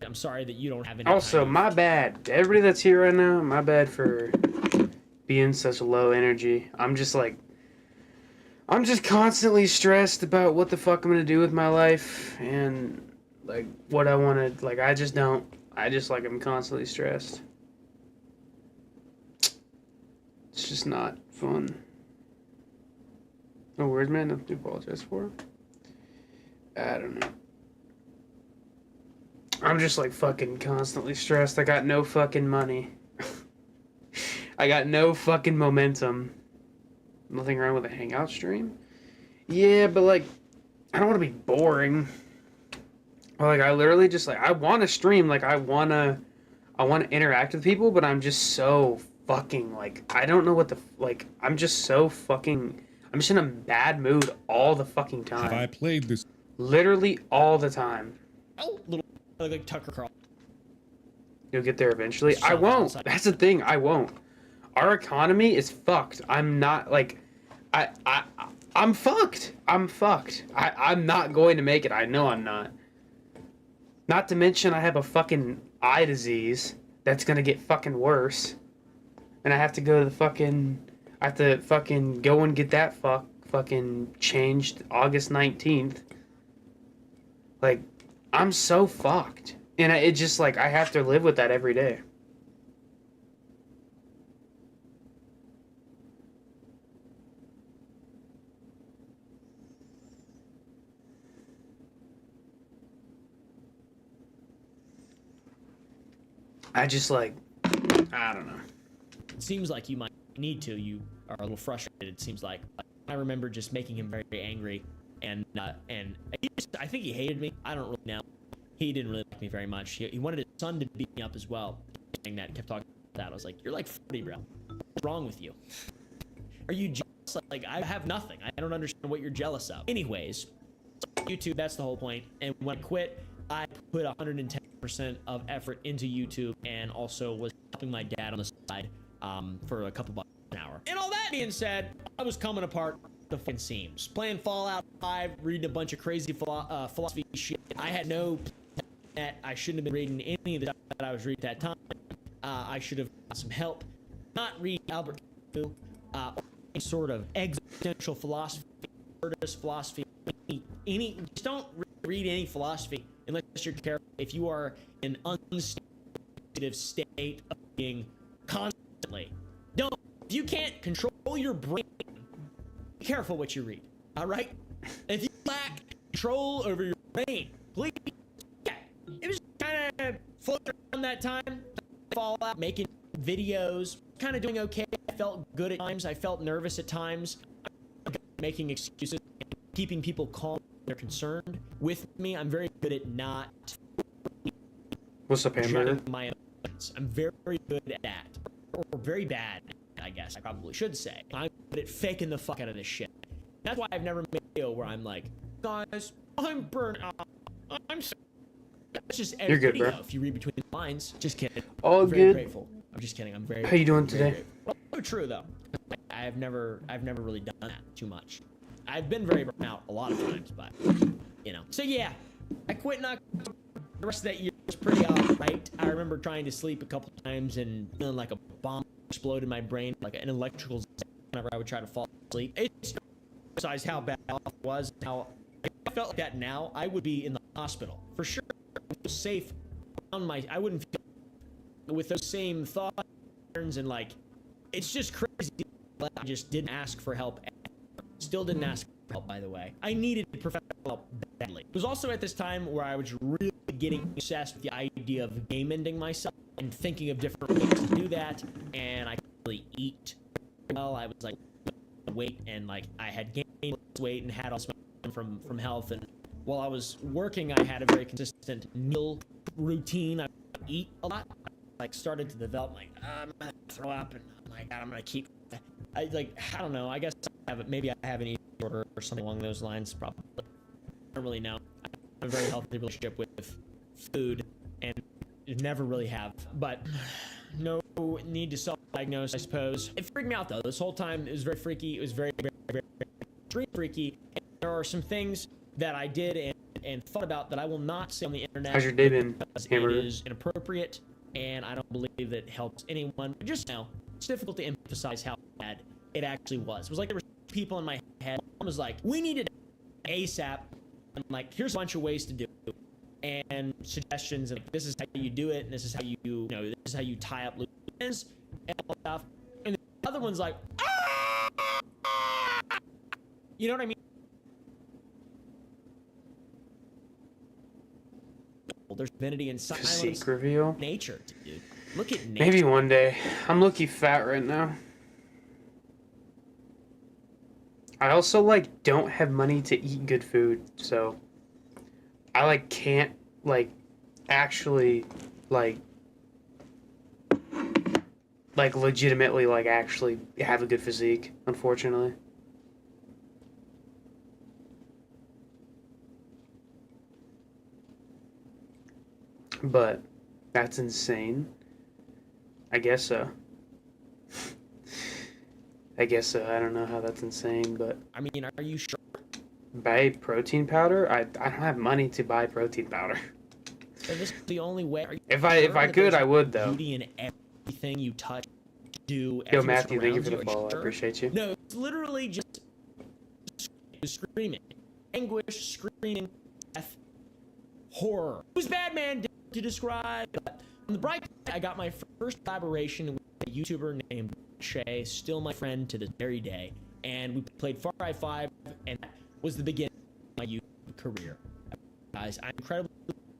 I'm sorry that you don't have any. Also, kind of- my bad. Everybody that's here right now, my bad for being such low energy. I'm just constantly stressed about what the fuck I'm gonna do with my life and like what I want to. Like, I'm constantly stressed. It's just not fun. No words, man. Nothing to apologize for. I don't know. I'm just like fucking constantly stressed. I got no fucking money. I got no fucking momentum. Nothing wrong with a hangout stream? Yeah, but like, I don't want to be boring. Like, I literally just like, I want to stream. Like, I want to interact with people, but I'm just so fucking like, I don't know what the, like, I'm just so fucking, I'm just in a bad mood all the fucking time. Have I played this? Literally all the time. little I look like Tucker Carlson. You'll get there eventually. I Shove won't. outside. That's the thing. I won't. Our economy is fucked. I'm not like, I'm fucked. I'm fucked. I'm not going to make it. I know I'm not. Not to mention I have a fucking eye disease that's gonna get fucking worse, and I have to go to the fucking. I have to fucking go and get that fucking changed August 19th. Like, I'm so fucked. And it just, like, I have to live with that every day. I just, like, I don't know. It seems like you might need to. You are a little frustrated. It seems like. I remember just making him very, very angry, and I think he hated me. I don't really know. He didn't really like me very much. He wanted his son to beat me up as well. Saying that, kept talking about that. I was like, "You're like 40, bro. What's wrong with you? Are you jealous? Like, I have nothing. I don't understand what you're jealous of." Anyways, YouTube. That's the whole point. And when I quit, I put 110% of effort into YouTube, and also was helping my dad on the side for a couple bucks an hour. And all that being said, I was coming apart the fucking seams. Playing Fallout 5, reading a bunch of crazy philosophy shit. I had no that I shouldn't have been reading any of the stuff that I was reading at that time. I should have got some help. Not read Albert Camus, or any sort of existential philosophy, philosophy. Just don't read any philosophy unless you're careful. If you are in an unstable state of being constantly, don't. If you can't control your brain, be careful what you read. All right. If you lack control over your brain, please. Yeah, it was kind of floating around that time. Fallout, making videos, kind of doing okay. I felt good at times. I felt nervous at times. Making excuses, keeping people calm when they're concerned with me. I'm very good at not. What's up, Hamburger? shutting my emotions. I'm very good at that, or very bad, I guess I probably should say. I'm good at faking the fuck out of this shit. That's why I've never made a video where I'm like, guys, I'm burnt out. I'm so. That's just every You're good, video. bro. If you read between the lines, just kidding. All I'm very good. grateful. I'm just kidding. I'm very. How you doing very today? grateful. Oh, true though. I've never really done that too much. I've been very burnt out a lot of times, but you know. So yeah, I quit not. The rest of that year was pretty alright. I remember trying to sleep a couple times and feeling like a bomb exploded in my brain, like an electrical. Whenever I would try to fall asleep, it's besides how bad it was. How if I felt like that now, I would be in the hospital for sure. I feel safe around my. I wouldn't feel with those same thought patterns and like. It's just crazy. I just didn't ask for help. Still didn't ask for help, by the way. I needed professional help badly. It was also at this time where I was really getting obsessed with the idea of game ending myself and thinking of different ways to do that. And I couldn't really eat well. I was like weight and like I had gained weight and had all this from health. And while I was working, I had a very consistent meal routine. I would eat a lot. I like started to develop like I'm gonna throw up and oh my god I'm gonna keep. I don't know. I guess maybe I have an eating disorder or something along those lines. Probably. I don't really know. I have a very healthy relationship with food and never really have. But no need to self-diagnose, I suppose. It freaked me out though. This whole time it was very freaky. It was very extremely freaky. And there are some things that I did and thought about that I will not say on the internet. How's your day been, because it Hamburger? is inappropriate and I don't believe that it helps anyone. But just now, it's difficult to emphasize how bad it actually was. It was like there were people in my head. One was like, we needed ASAP. I'm like, here's a bunch of ways to do it. And suggestions, and like, this is how you do it, and this is how this is how you tie up loose ends and all that stuff. And the other one's like, you know what I mean? Well, there's divinity and silence. Physique reveal. Nature, dude. Look at nature. Maybe one day. I'm low-key fat right now. I also like don't have money to eat good food, so I like can't like actually like legitimately like actually have a good physique, unfortunately. But that's insane. I guess so. I guess so. I don't know how that's insane, but I mean, are you sure? buy protein powder? I don't have money to buy protein powder. Is this the only way? Are you If sure I that could, there's I would though. beauty in everything you touch, do. Yo, everything Matthew, thank you surrounds for the Are follow. I sure? appreciate you. No, it's literally just screaming, anguish, screaming, death, horror. It was bad, man, to describe. But on the bright side, I got my first collaboration with a YouTuber named Shay, still my friend to this very day, and we played Far Cry 5, and that was the beginning of my YouTube career. Guys, I'm incredibly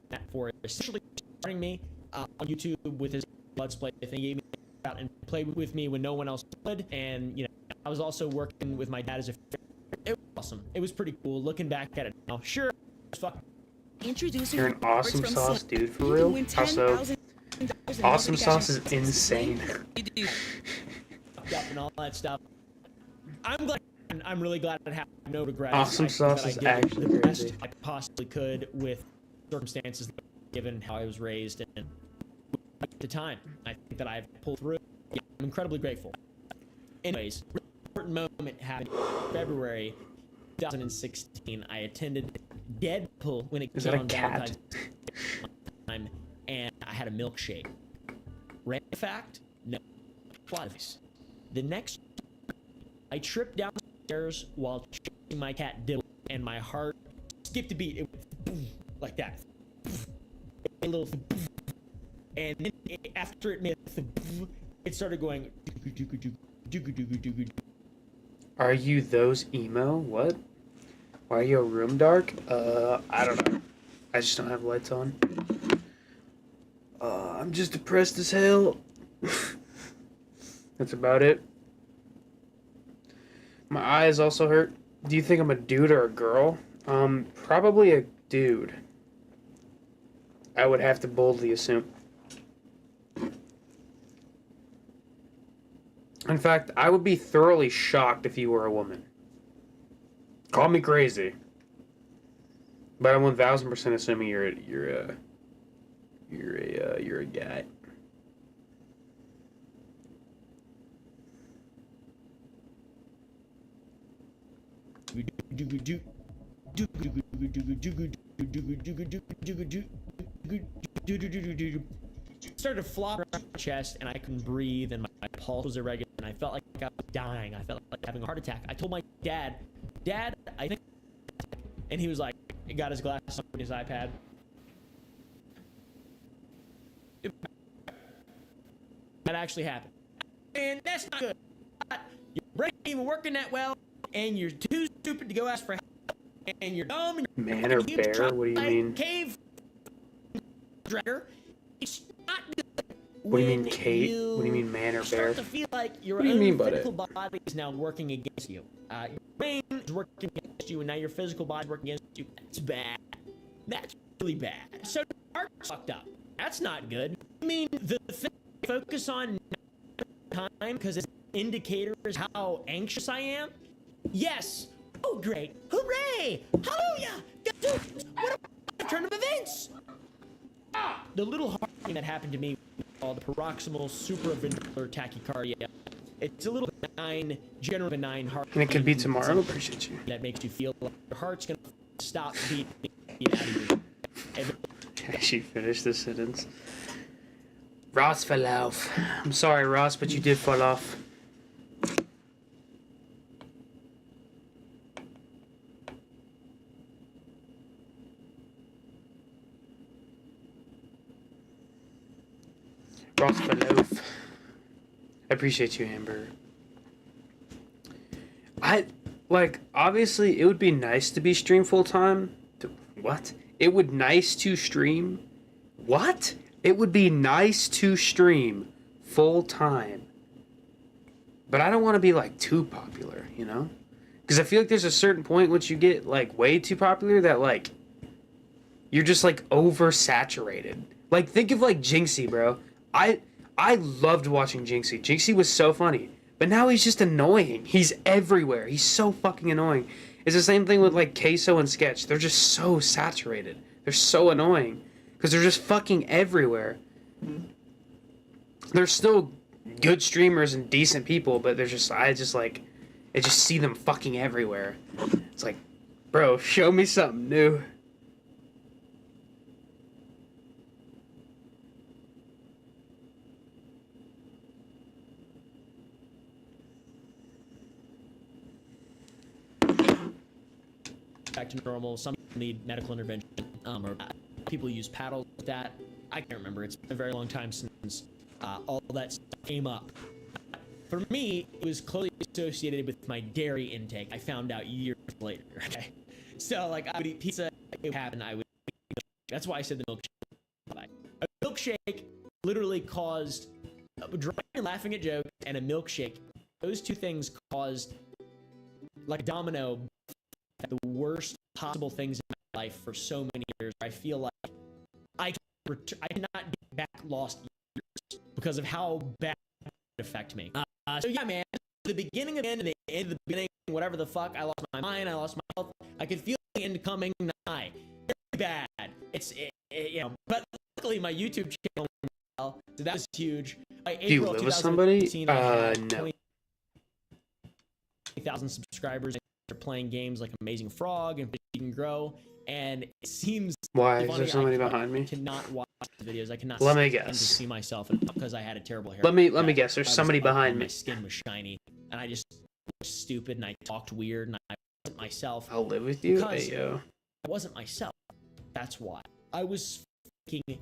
grateful for essentially starting me on YouTube with his Let's Play thing. He gave me out and played with me when no one else would, and you know, I was also working with my dad as a. It was awesome. It was pretty cool. Looking back at it now, sure, it's fucking. Introducing You're an awesome from sauce, Slim. dude, for You real. can win Also, $10,000 in awesome cash sauce and is tickets. insane. You do. Up and all that stuff. I'm glad. I'm really glad I have no regrets. Awesome I think sauce that is I did actually the best crazy. I possibly could with circumstances given how I was raised and at the time. I think that I've pulled through. Yeah, I'm incredibly grateful. Anyways, important moment moment happened in February 2016. I attended Deadpool when it Is came that a on cat? Valentine's time, and I had a milkshake. Random fact? No. Plot device. The next, I tripped downstairs while chasing my cat Dibble, and my heart skipped a beat. It went boom, like that. A little, and then after it made it started going. Are you those emo? What? Why are your room dark? I don't know. I just don't have lights on. I'm just depressed as hell. That's about it. My eyes also hurt. Do you think I'm a dude or a girl? Probably a dude. I would have to boldly assume. In fact, I would be thoroughly shocked if you were a woman. Call me crazy, but I'm 1000% assuming you're a guy. Started to flop around my chest, and I couldn't breathe, and my pulse was irregular, and I felt like I was dying. I felt like having a heart attack. I told my dad, I think, and he was like, he got his glasses on his iPad. That actually happened, and that's not good. Your brain ain't even working that well, and you're too stupid to go ask for help, and you're dumb. And Man or bear? What do you mean? Cave dragger. It's not good. What do you mean, when Kate? What do you mean, man or bear? Start to feel like your What do you mean own by physical body is now working against you. Your brain is working against you, and now your physical body is working against you. That's bad. That's really bad. So the heart's fucked up. That's not good. I mean, the thing I focus on time because it's an indicator is how anxious I am. Yes. Oh, great. Hooray! Hallelujah! What a turn of events! The little heart thing that happened to me called the paroxysmal supraventricular tachycardia. It's a little benign, general benign heart. And it could be tomorrow. I appreciate you. That makes you feel like your heart's gonna stop beating out of you. And Can I actually finish this sentence? Ross fell off. I'm sorry, Ross, but you did fall off. Ross fell off. I appreciate you, Amber. Obviously, it would be nice to be stream full time. What? It would nice to stream? What? It would be nice to stream full time. But I don't want to be, like, too popular, you know? Because I feel like there's a certain point once you get, like, way too popular that, like, you're just, like, oversaturated. Like, think of, like, Jinxie, bro. I loved watching Jinxie. Jinxie was so funny. But now he's just annoying. He's everywhere. He's so fucking annoying. It's the same thing with, like, Queso and Sketch. They're just so saturated. They're so annoying. Because they're just fucking everywhere. They're still good streamers and decent people, but I just see them fucking everywhere. It's like, bro, show me something new. back to normal. Some need medical intervention, or people use paddles with that. I can't remember. It's been a very long time since all that stuff came up. For me, it was closely associated with my dairy intake. I found out years later. Okay, so like I would eat pizza. It would happen. I would. That's why I said the milkshake. A milkshake literally caused drawing and laughing at jokes, and a milkshake. Those two things caused like a domino. The worst possible things in my life for so many years. I feel like I cannot get back lost years because of how bad it affected me. So yeah, man, the beginning of the end and the end of the beginning, whatever the fuck, I lost my mind, I lost my health. I could feel the end coming nigh. Very bad. You know, but luckily my YouTube channel, so that was huge. Do you live with somebody? No. 20,000 subscribers. They're playing games like Amazing Frog and Fish Eat Grow, and it seems Why is funny. there somebody I behind me? cannot watch the videos. I cannot Let me stand to guess. see myself because I had a terrible hair. Let me guess. There's I was somebody ugly, behind my me. skin was shiny, and I just looked stupid, and I talked weird, and I wasn't myself. I'll live with you. Because- Hey yo. I wasn't myself. That's why. I was fucking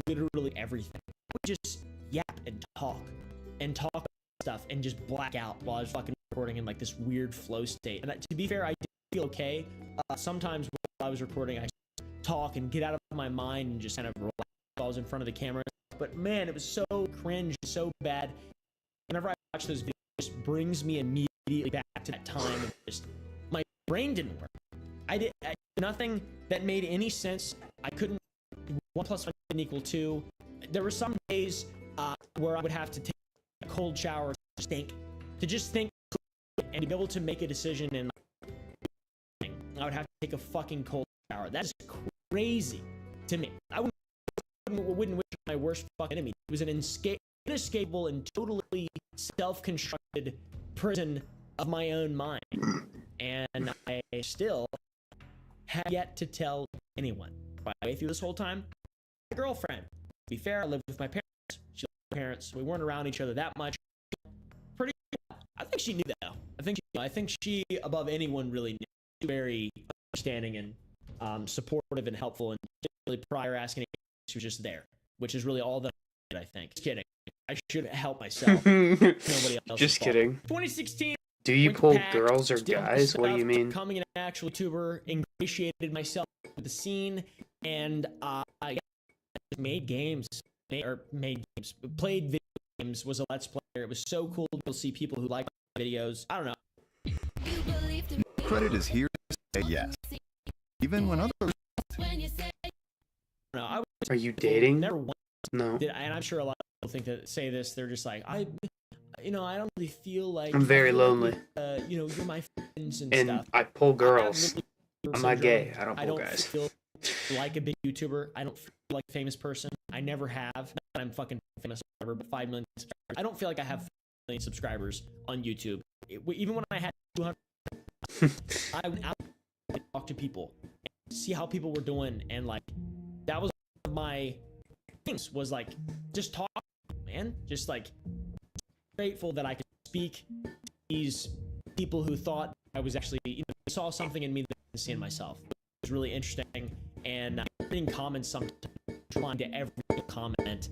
literally everything. I would just yap and talk about stuff and just black out while I was fucking recording in like this weird flow state. And to be fair, I did feel okay. Sometimes while I was recording, I talk and get out of my mind and just kind of relax while I was in front of the camera. But man, it was so cringe, so bad. Whenever I watch those videos, it just brings me immediately back to that time. And just my brain didn't work. I nothing that made any sense. I couldn't. 1 + 1 didn't equal 2. There were some days where I would have to take a cold shower to just think and be able to make a decision. And I would have to take a fucking cold shower. That is crazy to me. I wouldn't wish my worst fucking enemy. It was an inescapable and totally self-constructed prison of my own mind, and I still have yet to tell anyone. By the way, through this whole time, my girlfriend. To be fair, I lived with my parents. She lived with my parents. We weren't around each other that much. Pretty. I think she knew that. Though. I think she, above anyone, really knew. She was very understanding and supportive and helpful, and really prior asking, she was just there, which is really all that I did. I think. Just kidding. I should help myself. Nobody else. Just kidding. 2016. Do you went to pull PAX, girls or still guys? What do you mean? Becoming an actual YouTuber, ingratiated myself with the scene, and I made games, played video games, was a Let's Player. It was so cool to see people who like videos. I don't know. Credit is here to say yes, even when others. No, I was Are you dating? never once No. did, and I'm sure a lot of people say this. They're just like, I don't really feel like I'm very I feel lonely. like, you're my friends and And stuff. I pull I girls. have I'm not gay. I don't I pull don't guys. feel like a big YouTuber. I don't feel like a famous person. I never have. Not that I'm fucking famous or whatever, but 5 million subscribers. I don't feel like I have 5 million subscribers on YouTube. Even when I had 200, I would out and talk to people, and see how people were doing, and like that was one of my things. Was like just talk, man. Just like grateful that I could speak to these people who thought I was actually, they saw something in me that I didn't see in myself. It was really interesting, and reading comments sometimes, trying to every comment,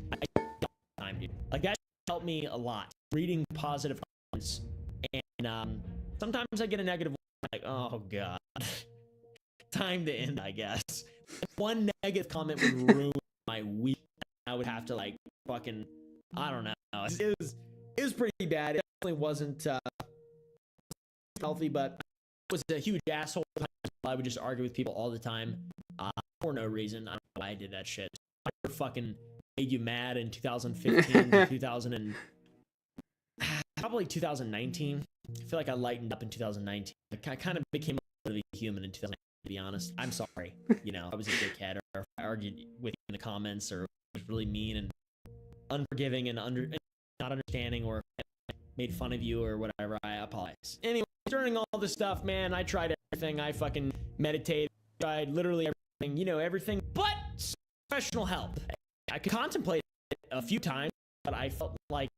time, dude. Like that helped me a lot. Reading positive comments, and sometimes I get a negative one, like, oh god, time to end, I guess. One negative comment would ruin my week. I would have to like fucking, I don't know. It was pretty bad. It definitely wasn't healthy, but I was a huge asshole. I would just argue with people all the time for no reason. I don't know why I did that shit. I never fucking made you mad in 2015 to 2000 and probably 2019. I feel like I lightened up in 2019. I kind of became a little bit of a human in 2019, to be honest. I'm sorry. I was a dickhead, or I argued with you in the comments, or was really mean and unforgiving and not understanding, or made fun of you or whatever. I apologize. Anyway, during all this stuff, man, I tried everything. I fucking meditated, tried literally everything, everything but professional help. I could contemplate it a few times, but I felt like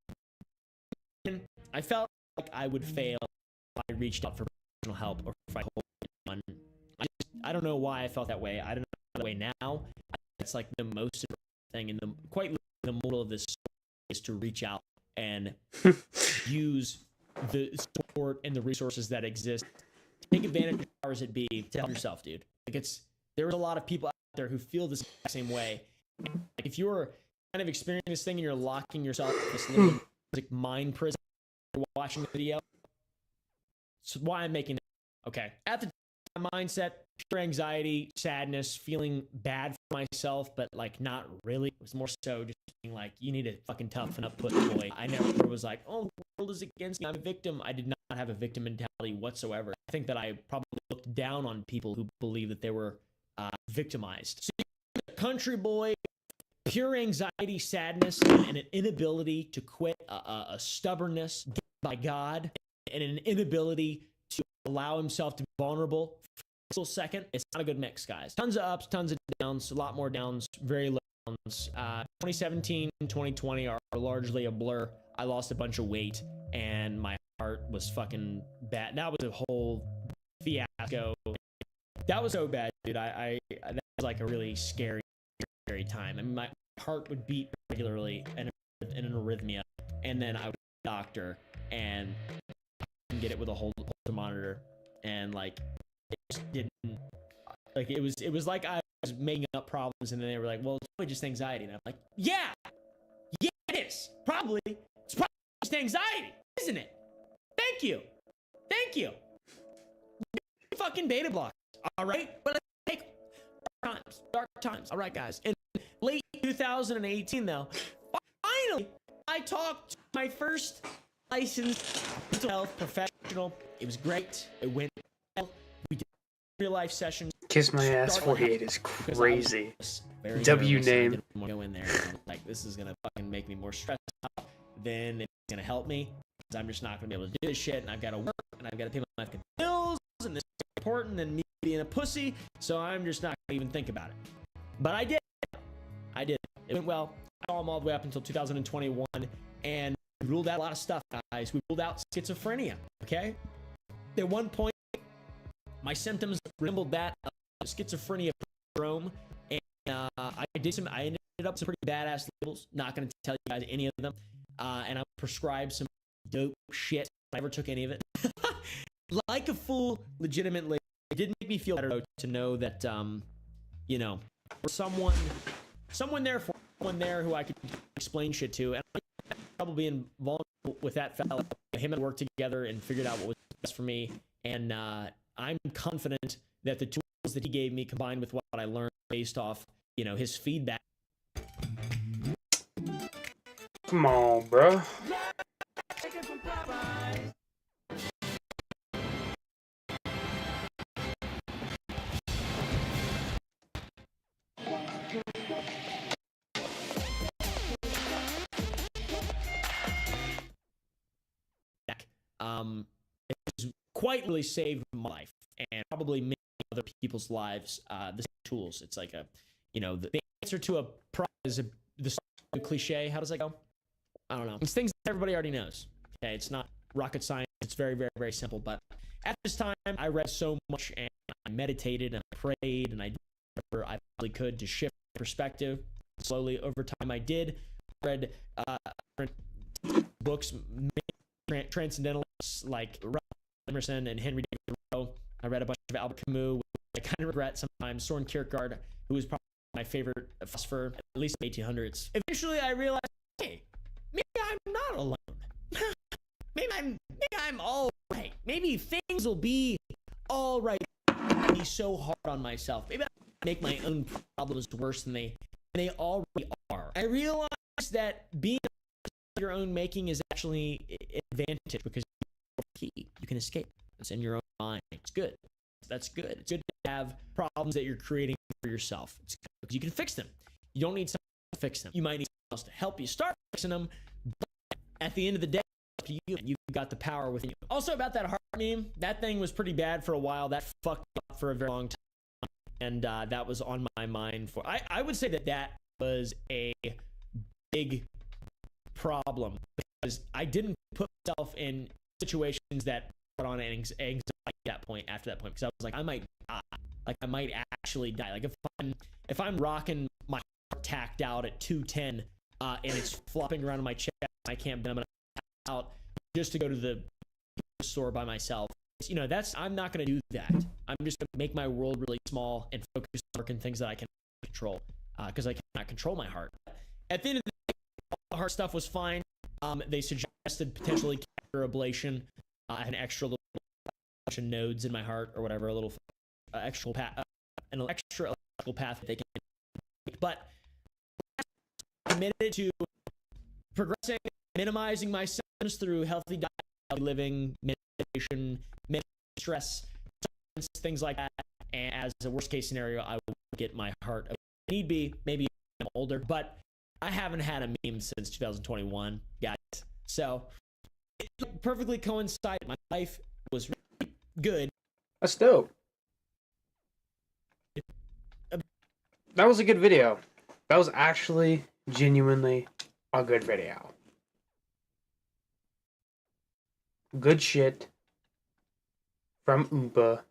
I would fail if I reached out for professional help, or if I told anyone. I don't know why I felt that way. I don't know that way now. It's like the most important thing, and quite the moral of this is to reach out and use the support and the resources that exist. Take advantage of powers that be to help yourself, dude. Like there's a lot of people out there who feel the same way. Like if you're kind of experiencing this thing and you're locking yourself in this little mind prison, you're watching the video. So why I'm making it. Okay. At the time, my mindset, pure anxiety, sadness, feeling bad for myself, but like not really. It was more so just being like, you need to fucking toughen up, put boy. I never was like, oh, the world is against me, I'm a victim. I did not have a victim mentality whatsoever. I think that I probably looked down on people who believed that they were victimized. So a country boy, pure anxiety, sadness, and an inability to quit, a stubbornness by God, and an inability allow himself to be vulnerable for a single second, it's not a good mix, guys. Tons of ups, tons of downs, a lot more downs, very low downs. 2017 and 2020 are largely a blur. I lost a bunch of weight and my heart was fucking bad. That was a whole fiasco. That was so bad, dude. That was like a really scary time. I mean, my heart would beat regularly and in an arrhythmia, and then I would go to the doctor and get it with a Holter monitor, and like it just didn't, like it was like I was making up problems, and then they were like, well, it's probably just anxiety, and I'm like, yeah, it is probably, it's probably just anxiety, isn't it? Thank you fucking beta block, all right? But take dark times, all right, guys. In late 2018 though, finally I talked to my first licensed mental health professional. It was great. It went well. We did real life sessions. Kiss my ass 48 is crazy. W name. I didn't want to go in there and like, this is gonna fucking make me more stressed out than it's gonna help me, because I'm just not gonna be able to do this shit, and I've got to work, and I've got to pay my fucking bills, and this is important than me being a pussy, so I'm just not gonna even think about it. But I did. It went well. I saw him all the way up until 2021, and we ruled out a lot of stuff, guys. We ruled out schizophrenia, okay? At one point, my symptoms resembled that of schizophrenia syndrome, and I ended up with some pretty badass labels. Not going to tell you guys any of them, and I prescribed some dope shit. I never took any of it. Like a fool, legitimately. It did make me feel better though, to know that, you know, for someone there who I could explain shit to, and I had trouble being vulnerable with that fella. Him and I worked together and figured out what was best for me, and I'm confident that the tools that he gave me, combined with what I learned based off, you know, his feedback. Come on, bro. It's quite really saved my life and probably many other people's lives. The tools, it's like a, you know, the answer to a problem is the cliche. How does that go? I don't know. It's things that everybody already knows. Okay, it's not rocket science. It's very, very, very simple. But at this time, I read so much and I meditated and I prayed and I did whatever I really could to shift perspective. Slowly over time, I did. I read books, transcendentalists like Ralph Emerson and Henry David Thoreau. I read a bunch of Albert Camus, which I kind of regret sometimes. Soren Kierkegaard, who was probably my favorite philosopher, at least in the 1800s. Eventually, I realized, hey, maybe I'm not alone. maybe I'm all right. Maybe things will be all right. I'll be so hard on myself. Maybe I make my own problems worse than they already are. I realized that being your own making is actually an advantage, because you can escape. It's in your own mind. It's good. That's good. It's good to have problems that you're creating for yourself. It's good because you can fix them. You don't need someone to fix them. You might need someone else to help you start fixing them, but at the end of the day, it's up to you, and you've got the power within you. Also, about that heart meme, that thing was pretty bad for a while. That fucked up for a very long time, and that was on my mind for. I would say that was a big problem, because I didn't put myself in situations that put on anxiety after that point, because I was like, I might die. Like, I might actually die. Like, if I'm rocking my heart tacked out at 210 and it's flopping around in my chest, I can't bend, I'm gonna pass out just to go to the store by myself. You know, I'm not gonna do that. I'm just gonna make my world really small and focus on working things that I can control, because I cannot control my heart. At the end of the day, all the heart stuff was fine. They suggested potentially catheter ablation. I had an extra little bunch of nodes in my heart or whatever, a little extra an extra electrical path that they can make. But I'm committed to progressing, minimizing my symptoms through healthy diet, healthy living, meditation, stress, things like that. And as a worst case scenario, I will get my heart. If need be, maybe I'm older, but I haven't had a meme since 2021, guys. So it perfectly coincided. My life was good. That's dope. That was a good video. That was actually genuinely a good video. Good shit from Oompa.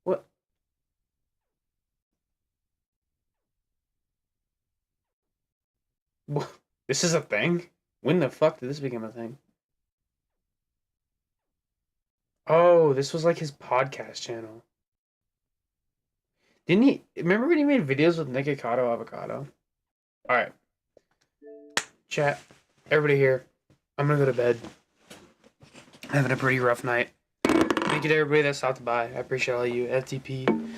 What? This is a thing? When the fuck did this become a thing? Oh, this was like his podcast channel. Didn't he? Remember when he made videos with Nikocado Avocado? Alright. Chat. Everybody here. I'm gonna go to bed. Having a pretty rough night. Thank you to everybody that stopped by. I appreciate all you. FTP.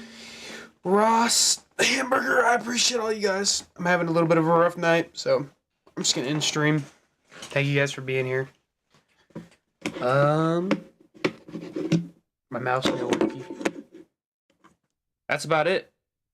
Ross. Hamburger. I appreciate all you guys. I'm having a little bit of a rough night, so I'm just gonna end stream. Thank you guys for being here. My mouse no worky. That's about it.